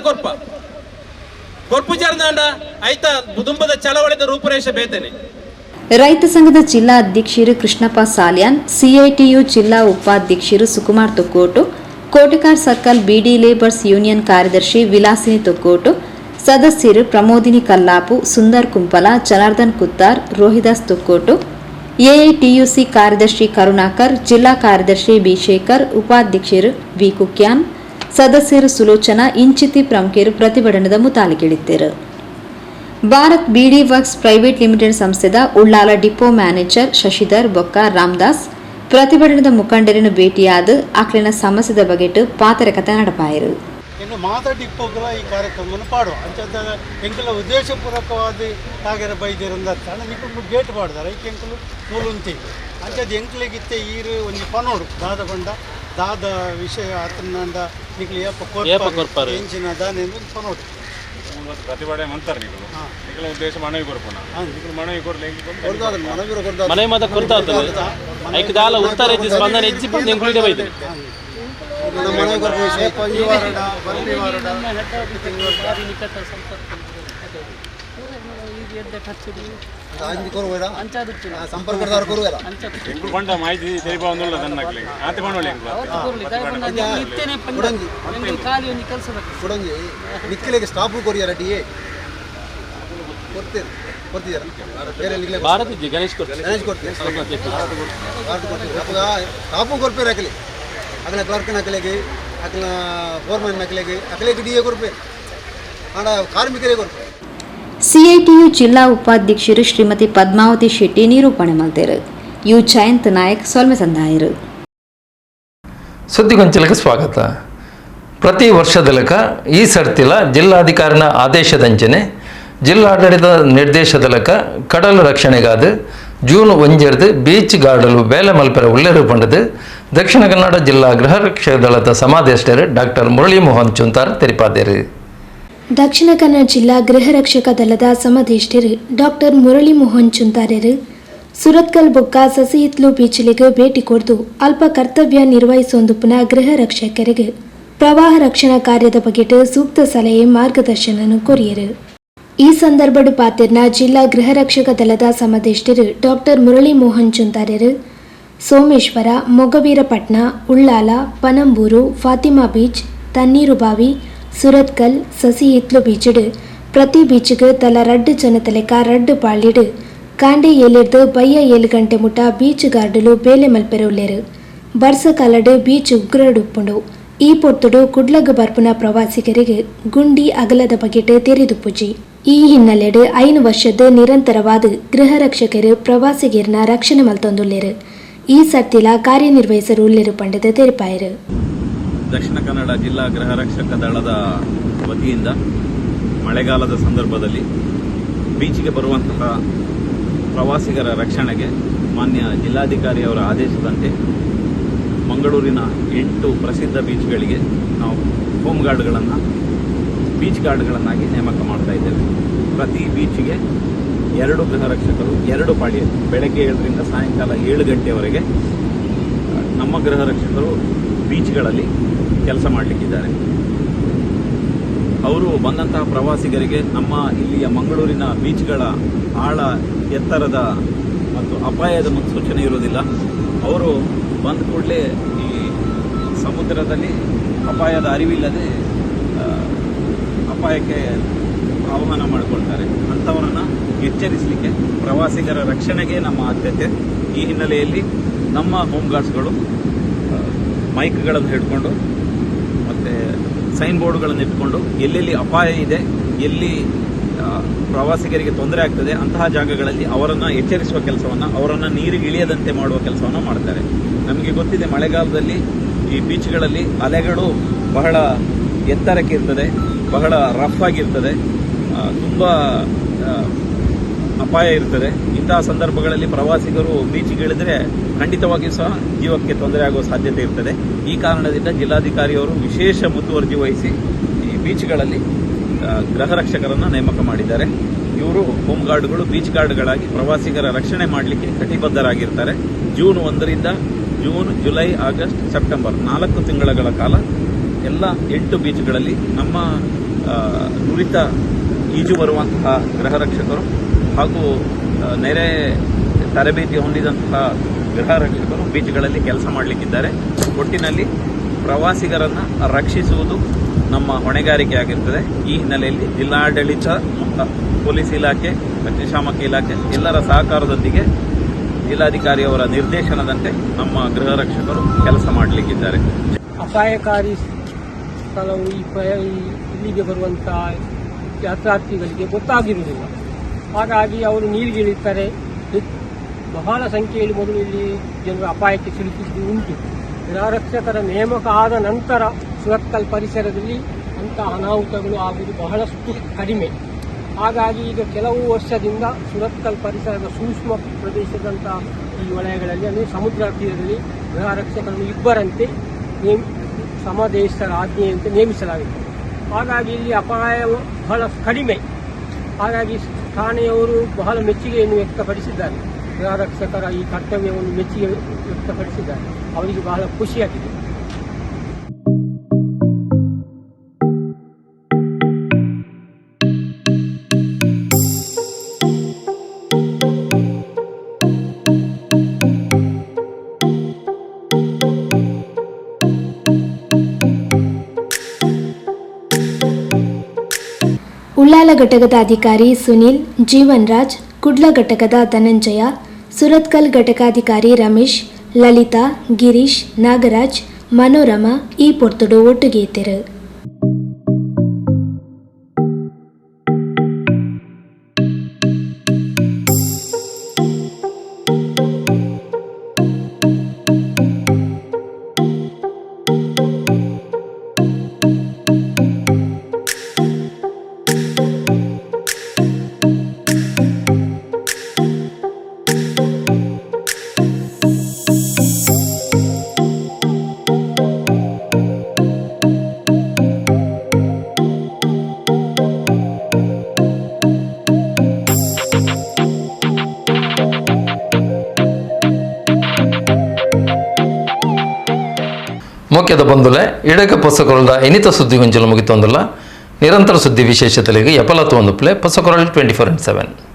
ಕೊರ್ಪು ಜಾರ್ದಾಂಡ ಐತ ದುಂಬದ ಚಳವಳಿದ ರೂಪುರೇಷೆ ಬೇತೇನೆ. ರೈತ ಸಂಘದ ಜಿಲ್ಲಾ ಅಧ್ಯಕ್ಷರು ಕೃಷ್ಣಪ್ಪ ಸಾಲ್ಯಾನ್, ಸಿಐಟಿಯು ಜಿಲ್ಲಾ ಉಪಾಧ್ಯಕ್ಷರು ಸುಕುಮಾರ್ ತೊಕ್ಕೋಟು, ಕೋಟೆಕಾರ್ ಸರ್ಕಲ್ ಬಿಡಿ ಲೇಬರ್ಸ್ ಯೂನಿಯನ್ ಕಾರ್ಯದರ್ಶಿ ವಿಲಾಸಿನಿ ತೊಕ್ಕೋಟು, ಸದಸ್ಯರು ಪ್ರಮೋದಿನಿ ಕಲ್ಲಾಪು, ಸುಂದರ್ ಕುಂಪಲ, ಜನಾರ್ದನ್ ಕುತ್ತಾರ್, ರೋಹಿದಾಸ್ ತೊಕ್ಕೋಟು, ಎಐಟಿಯುಸಿ ಕಾರ್ಯದರ್ಶಿ ಕರುಣಾಕರ್, ಜಿಲ್ಲಾ ಕಾರ್ಯದರ್ಶಿ ಬಿ ಶೇಖರ್, ಉಪಾಧ್ಯಕ್ಷರು ವಿ ಕುಕ್ಯಾನ್, ಸದಸ್ಯರು ಸುಲೋಚನಾ, ಇಂಚಿತಿ ಪ್ರಮುಖರು ಪ್ರತಿಭಟನೆದ ಮುತಾಲಿಕೆಳಿದ್ದರು. ಭಾರತ್ ಬಿಡಿ ವರ್ಕ್ಸ್ ಪ್ರೈವೇಟ್ ಲಿಮಿಟೆಡ್ ಸಂಸ್ಥೆದ ಉಳ್ಳಾಲ ಡಿಪೋ ಮ್ಯಾನೇಜರ್ ಶಶಿಧರ್ ಬೊಕ್ಕ ರಾಮದಾಸ್ ಪ್ರತಿಭಟನೆದ ಮುಖಂಡರನ್ನು ಭೇಟಿಯಾದ ಅಕ್ಲಿನ ಸಮಸ್ಯೆದ ಬಗೆಟ್ ಪಾತರಕತೆ ನಡಪಾಯರು. ಇನ್ನು ಮಾತಾಡಿಪ್ಪೋಗಲ ಈ ಕಾರ್ಯಕ್ರಮವನ್ನು ಪಾಡುವ ಅಂಚದ ಎಂಕಲ ಉದ್ದೇಶಪೂರ್ವಕವಾದ ತಾಗೆರ ಬೈದಿರಂದರ್ಥ ನಿಕ್ಕಲು ಗೇಟ್ ಪಾಡ್ದಾರೆ ಈ ಎಂಕಲು ನೂಲುಂತಿ ಅಂಚದ ಎಂಕ್ಲೆಗಿತ್ತೆ ಈರು ಒಂದು ಪನೋಡು ದಾದ ಬಂಡ ದಾದ ವಿಷಯ ಆತನಂಡ ನಿಕ್ಲಿ ಎಂಚಿನ ದಾನೆ ಪನೋಡು ಪ್ರತಿಭಟನೆ ಮಂತಾರೆ ನಿಖಲ ಉದ್ದೇಶ ಮನವಿ ಕೊರ್ಪುನ ಮನವಿ ಕೊರ್ಲೆ ಮನೆ ಮತ ಕೊರ್ತಾದ ಐಕ ದಾಲ ಉತ್ತರ ಇದ್ದ ಸ್ಪಂದನೆ ಹೆಚ್ಚಿ ಬಂದು ಎಂಕ್ಲೂಡೆ ಬೈದೆ ಮನವಿ ಕೊರ್ಪು ವಿಷಯ ಪಂಜಿವಾರಡ ಬರ್ಲಿವಾರಡ ಸಂಪರ್ಕದಾರ ಕೊರುವೆರ ಎಂಕ್ಲು ಬಂಡ ಮಾಹಿತಿ ತೆರಿಪ ಒಂದುಲ್ಲ ದನ್ನಕ್ಲೆ ಆತೆ ಬಂಡೋಳಿ ಕೊಡಂಜಿ ನಿಕ್ಕಲಿಗೆ ಸ್ಟಾಫು ಕೊರಿಯರ ಡಿ ಎ ಕೊಡ್ತೀರಾ ಭಾರತ ಗಣೇಶ್ ಕೊಡ್ತೀವಿ ಸ್ಟಾಫು ಕೊರ್ಪೇರು ಹಾಕಲಿ ಅಕಲ ಕ್ಲರ್ಕ್ನ ಹಾಕಲಿಗೆ ಅಕಲ ಫೋರ್ಮನ್ ಹಾಕಲಿಗೆ ಅಕಲಿಗೆ ಡಿ ಎ ಕೊರ್ಪೇರು ಆಡ ಕಾರ್ಮಿಕರಿಗೆ ಕೊರ್ಪೇರು. ಸಿಐಟಿಯು ಜಿಲ್ಲಾ ಉಪಾಧ್ಯಕ್ಷರು ಶ್ರೀಮತಿ ಪದ್ಮಾವತಿ ಶೆಟ್ಟಿ ನಿರೂಪಣೆ ಮಾಡಿದರು. ಯು ಜಯಂತ್ ನಾಯಕ್ ಸೊಲ್ಮೆ ತಂದಾಯರು. ಸುದ್ದಿಗೊಂಚಲಕ್ಕೆ ಸ್ವಾಗತ. ಪ್ರತಿ ವರ್ಷದಲಕ ಈ ಸರ್ತಿಲ ಜಿಲ್ಲಾಧಿಕಾರಿನ ಆದೇಶದಂಚನೆ ಜಿಲ್ಲಾಡಳಿತ ನಿರ್ದೇಶದಲಕ ಕಡಲು ರಕ್ಷಣೆಗಾದ ಜೂನ್ 1 ಬೀಚ್ ಗಾರ್ಡಲು ಬೇಲೆ ಮಲ್ಪೆರ ಉಳ್ಳೇರು ಪಂಡದು ದಕ್ಷಿಣ ಕನ್ನಡ ಜಿಲ್ಲಾ ಗೃಹ ರಕ್ಷಕ ದಳದ ಸಮಾದೇಷ್ಟರು ಡಾಕ್ಟರ್ ಮುರಳಿ ಮೋಹನ್ ಚುಂತಾರ್ ತೆರಿಪಾದೇರು. ದಕ್ಷಿಣ ಕನ್ನಡ ಜಿಲ್ಲಾ ಗೃಹ ರಕ್ಷಕ ದಳದ ಸಮಾದೇಷ್ಟರು ಡಾಕ್ಟರ್ ಮುರಳಿ ಮೋಹನ್ ಚುಂತಾರ್ಯರು ಸುರತ್ಕಲ್ ಬೊಕ್ಕ ಸಸಿಹಿತ್ಲು ಬೀಚ್ಲಿಗೆ ಭೇಟಿ ಕೊಡ್ದು ಅಲ್ಪ ಕರ್ತವ್ಯ ನಿರ್ವಹಿಸೊಂದುಪುನ ಗೃಹ ರಕ್ಷಕರಿಗೆ ಪ್ರವಾಹ ರಕ್ಷಣಾ ಕಾರ್ಯದ ಬಗೆಟ್ ಸೂಕ್ತ ಸಲಹೆ ಮಾರ್ಗದರ್ಶನ ಕೊರಿಯರು. ಈ ಸಂದರ್ಭಡು ಪಾತಿರ್ನ ಜಿಲ್ಲಾ ಗೃಹ ರಕ್ಷಕ ದಳದ ಸಮಾದೇಷ್ಟರು ಡಾಕ್ಟರ್ ಮುರಳಿ ಮೋಹನ್ ಚುಂತಾರ್ಯರು ಸೋಮೇಶ್ವರ, ಮೊಗವೀರಪಟ್ನ, ಉಳ್ಳಾಲ, ಪನಂಬೂರು, ಫಾತಿಮಾ ಬೀಚ್, ತಣ್ಣೀರುಬಾವಿ, ಸುರತ್ಕಲ್, ಸಸಿಹಿತ್ಲು ಬೀಚಡು ಪ್ರತಿ ಬೀಚ್ಗೆ ತಲ 2 ಜನತಲೆಕ 2 ಪಾಳಿಡು ಕಾಂಡೆ ಏಲಿರ್ದು ಬಯ್ಯ 7 ಗಂಟೆ ಮುಟ ಬೀಚ್ ಗಾರ್ಡಲು ಬೇಲೆ ಮಲ್ಪೆರ ಉಳ್ಳೇರು. ಬರ್ಸಕಾಲಡು ಬೀಚ್ ಉಗ್ರಡುಪ್ಪುಂಡು. ಈ ಪೊರ್ತುಡು ಕುಡ್ಲಗ ಬರ್ಪುನ ಪ್ರವಾಸಿಗರಿಗೆ ಗುಂಡಿ ಅಗಲದ ಬಗೆಟ್ ತೆರೆದುಪುಜಿ. ಈ ಹಿನ್ನೆಲೆಡು 5 ವರ್ಷದ ನಿರಂತರವಾದ ಗೃಹ ರಕ್ಷಕರು ಪ್ರವಾಸಿಗರನ್ನ ರಕ್ಷಣೆ ಮಲ್ತೊಂದುಳ್ಳೇರು. ಈ ಸರ್ತಿಲ ಕಾರ್ಯನಿರ್ವಹಿಸರು ಉಳ್ಳೇರು ಪಂಡದ ತೆರಿಪಾಯರು. ದಕ್ಷಿಣ ಕನ್ನಡ ಜಿಲ್ಲಾ ಗೃಹ ರಕ್ಷಕ ದಳದ ವತಿಯಿಂದ ಮಳೆಗಾಲದ ಸಂದರ್ಭದಲ್ಲಿ ಬೀಚಿಗೆ ಬರುವಂತಹ ಪ್ರವಾಸಿಗರ ರಕ್ಷಣೆಗೆ ಮಾನ್ಯ ಜಿಲ್ಲಾಧಿಕಾರಿಯವರ ಆದೇಶದಂತೆ ಮಂಗಳೂರಿನ 8 ಪ್ರಸಿದ್ಧ ಬೀಚ್ಗಳಿಗೆ ನಾವು ಹೋಮ್ ಗಾರ್ಡ್ಗಳನ್ನು ಬೀಚ್ ಗಾರ್ಡ್ಗಳನ್ನಾಗಿ ನೇಮಕ ಮಾಡ್ತಾ ಇದ್ದೇವೆ. ಪ್ರತಿ ಬೀಚ್ಗೆ 2 ಗೃಹ ರಕ್ಷಕರು 2 ಪಾಳಿ ಬೆಳಗ್ಗೆ 7ರಿಂದ ಸಾಯಂಕಾಲ 7 ಗಂಟೆಯವರೆಗೆ ನಮ್ಮ ಗೃಹ ರಕ್ಷಕರು ಬೀಚ್ಗಳಲ್ಲಿ ಕೆಲಸ ಮಾಡಲಿಕ್ಕಿದ್ದಾರೆ. ಅವರು ಬಂದಂತಹ ಪ್ರವಾಸಿಗರಿಗೆ ನಮ್ಮ ಇಲ್ಲಿಯ ಮಂಗಳೂರಿನ ಬೀಚ್ಗಳ ಆಳ, ಎತ್ತರದ ಮತ್ತು ಅಪಾಯದ ಮುನ್ಸೂಚನೆ ಇರುವುದಿಲ್ಲ. ಅವರು ಬಂದ ಕೂಡಲೇ ಈ ಸಮುದ್ರದಲ್ಲಿ ಅಪಾಯದ ಅರಿವಿಲ್ಲದೆ ಅಪಾಯಕ್ಕೆ ಆಹ್ವಾನ ಮಾಡಿಕೊಳ್ತಾರೆ. ಅಂಥವರನ್ನು ಎಚ್ಚರಿಸಲಿಕ್ಕೆ ಪ್ರವಾಸಿಗರ ರಕ್ಷಣೆಗೆ ನಮ್ಮ ಆದ್ಯತೆ. ಈ ಹಿನ್ನೆಲೆಯಲ್ಲಿ ನಮ್ಮ ಹೋಮ್ ಗಾರ್ಡ್ಸ್ಗಳು ಮೈಕ್ಗಳನ್ನು ಹಿಡ್ಕೊಂಡು ಮತ್ತು ಸೈನ್ ಬೋರ್ಡ್ಗಳನ್ನು ಇಟ್ಕೊಂಡು ಎಲ್ಲೆಲ್ಲಿ ಅಪಾಯ ಇದೆ, ಎಲ್ಲಿ ಪ್ರವಾಸಿಗರಿಗೆ ತೊಂದರೆ ಆಗ್ತದೆ ಅಂತಹ ಜಾಗಗಳಲ್ಲಿ ಅವರನ್ನು ಎಚ್ಚರಿಸುವ ಕೆಲಸವನ್ನು, ಅವರನ್ನು ನೀರಿಗೆ ಇಳಿಯದಂತೆ ಮಾಡುವ ಕೆಲಸವನ್ನು ಮಾಡ್ತಾರೆ. ನಮಗೆ ಗೊತ್ತಿದೆ, ಮಳೆಗಾಲದಲ್ಲಿ ಈ ಬೀಚ್ಗಳಲ್ಲಿ ಅಲೆಗಳು ಬಹಳ ಎತ್ತರಕ್ಕೆ ಇರ್ತದೆ, ಬಹಳ ರಫ್ ಆಗಿರ್ತದೆ, ತುಂಬ ಅಪಾಯ ಇರ್ತದೆ. ಇಂತಹ ಸಂದರ್ಭಗಳಲ್ಲಿ ಪ್ರವಾಸಿಗರು ಬೀಚಿಗೆ ಇಳಿದರೆ ಖಂಡಿತವಾಗಿಯೂ ಸಹ ಜೀವಕ್ಕೆ ತೊಂದರೆ ಆಗುವ ಸಾಧ್ಯತೆ ಇರ್ತದೆ. ಈ ಕಾರಣದಿಂದ ಜಿಲ್ಲಾಧಿಕಾರಿಯವರು ವಿಶೇಷ ಮುತುವರ್ಜಿ ವಹಿಸಿ ಈ ಬೀಚ್ಗಳಲ್ಲಿ ಗೃಹ ರಕ್ಷಕರನ್ನು ನೇಮಕ ಮಾಡಿದ್ದಾರೆ. ಇವರು ಹೋಮ್ ಗಾರ್ಡ್ಗಳು, ಬೀಚ್ ಗಾರ್ಡ್ಗಳಾಗಿ ಪ್ರವಾಸಿಗರ ರಕ್ಷಣೆ ಮಾಡಲಿಕ್ಕೆ ಕಟಿಬದ್ಧರಾಗಿರ್ತಾರೆ. ಜೂನ್ 1ರಿಂದ ಜೂನ್, ಜುಲೈ, ಆಗಸ್ಟ್, ಸೆಪ್ಟೆಂಬರ್ 4 ತಿಂಗಳ ಕಾಲ ಎಲ್ಲ 8 ಬೀಚ್ಗಳಲ್ಲಿ ನಮ್ಮ ನುರಿತ ಈಜು ಬರುವಂತಹ ಗೃಹ ರಕ್ಷಕರು ಹಾಗೂ ನೆರೆ ತರಬೇತಿ ಹೊಂದಿದಂತಹ ಗೃಹ ರಕ್ಷಕರು ಬೀಚ್ಗಳಲ್ಲಿ ಕೆಲಸ ಮಾಡಲಿಕ್ಕಿದ್ದಾರೆ. ಒಟ್ಟಿನಲ್ಲಿ ಪ್ರವಾಸಿಗರನ್ನು ರಕ್ಷಿಸುವುದು ನಮ್ಮ ಹೊಣೆಗಾರಿಕೆ ಆಗಿರ್ತದೆ. ಈ ಹಿನ್ನೆಲೆಯಲ್ಲಿ ಜಿಲ್ಲಾಡಳಿತ, ಪೊಲೀಸ್ ಇಲಾಖೆ, ಅಗ್ನಿಶಾಮಕ ಇಲಾಖೆ ಎಲ್ಲರ ಸಹಕಾರದೊಂದಿಗೆ ಜಿಲ್ಲಾಧಿಕಾರಿಯವರ ನಿರ್ದೇಶನದಂತೆ ನಮ್ಮ ಗೃಹ ರಕ್ಷಕರು ಕೆಲಸ ಮಾಡಲಿಕ್ಕಿದ್ದಾರೆ. ಅಪಾಯಕಾರಿ ಸ್ಥಳವು ಇಲ್ಲಿಗೆ ಬರುವಂಥ ಯಾತ್ರಾರ್ಥಿಗಳಿಗೆ ಗೊತ್ತಾಗಿರುವುದಿಲ್ಲ. ಹಾಗಾಗಿ ಅವರು ನೀರಿಗಿಳಿತಾರೆ. ಬಹಳ ಸಂಖ್ಯೆಯಲ್ಲಿ ಮೊದಲು ಇಲ್ಲಿ ಜನರು ಅಪಾಯಕ್ಕೆ ಸಿಲುಕಿದ್ದು ಉಂಟು. ಗೃಹರಕ್ಷಕರ ನೇಮಕ ಆದ ನಂತರ ಸುರತ್ಕಲ್ ಪರಿಸರದಲ್ಲಿ ಅಂತಹ ಅನಾಹುತಗಳು ಆಗುವುದು ಬಹಳಷ್ಟು ಕಡಿಮೆ. ಹಾಗಾಗಿ ಈಗ ಕೆಲವು ವರ್ಷದಿಂದ ಸುರತ್ಕಲ್ ಪರಿಸರದ ಸೂಕ್ಷ್ಮ ಪ್ರದೇಶದಂಥ ಈ ವಲಯಗಳಲ್ಲಿ, ಅಂದರೆ ಸಮುದ್ರ ತೀರದಲ್ಲಿ ಗೃಹರಕ್ಷಕರನ್ನು ಇಬ್ಬರಂತೆ ಸಮದೇಶರ ಆಜ್ಞೆಯಂತೆ ನೇಮಿಸಲಾಗಿದೆ. ಹಾಗಾಗಿ ಇಲ್ಲಿ ಅಪಾಯ ಬಹಳ ಕಡಿಮೆ. ಹಾಗಾಗಿ ಠಾಣೆಯವರು ಬಹಳ ಮೆಚ್ಚುಗೆಯನ್ನು ವ್ಯಕ್ತಪಡಿಸಿದ್ದಾರೆ. ಗೃಹರಕ್ಷಕರ ಈ ಕರ್ತವ್ಯವನ್ನು ಮೆಚ್ಚುಗೆ ವ್ಯಕ್ತಪಡಿಸಿದ್ದಾರೆ. ಅವರಿಗೆ ಬಹಳ ಖುಷಿಯಾಗಿದೆ. ಉಳ್ಳಾಲ ಘಟಕದ ಅಧಿಕಾರಿ ಸುನಿಲ್, ಜೀವನ್ ರಾಜ್, ಕುಡ್ಲ ಘಟಕದ ಧನಂಜಯ, ಸುರತ್ಕಲ್ ಘಟಕಾಧಿಕಾರಿ ರಮೇಶ್, ಲಲಿತಾ, ಗಿರೀಶ್, ನಾಗರಾಜ್, ಮನೋರಮಾ ಈ ಪೊರ್ತುಡು ಒಟ್ಟಿಗೆ ಇದ್ದರು. ಮುಖ್ಯದ ಬಂಧುಲೆ ಇಡಕ ಪೊಸಕೊರಲ್ದ ಇನಿತ ಸುದ್ದಿ ಗೊಂಚಲು ಮುಗಿತೊಂದಲ್ಲ. ನಿರಂತರ ಸುದ್ದಿ ವಿಶೇಷತೆಗಳಿಗೆ ಎಪಲತ್ತು ಒಂದು ಪ್ಲೇ ಪೊಸಕೊರಲ್ 24/7.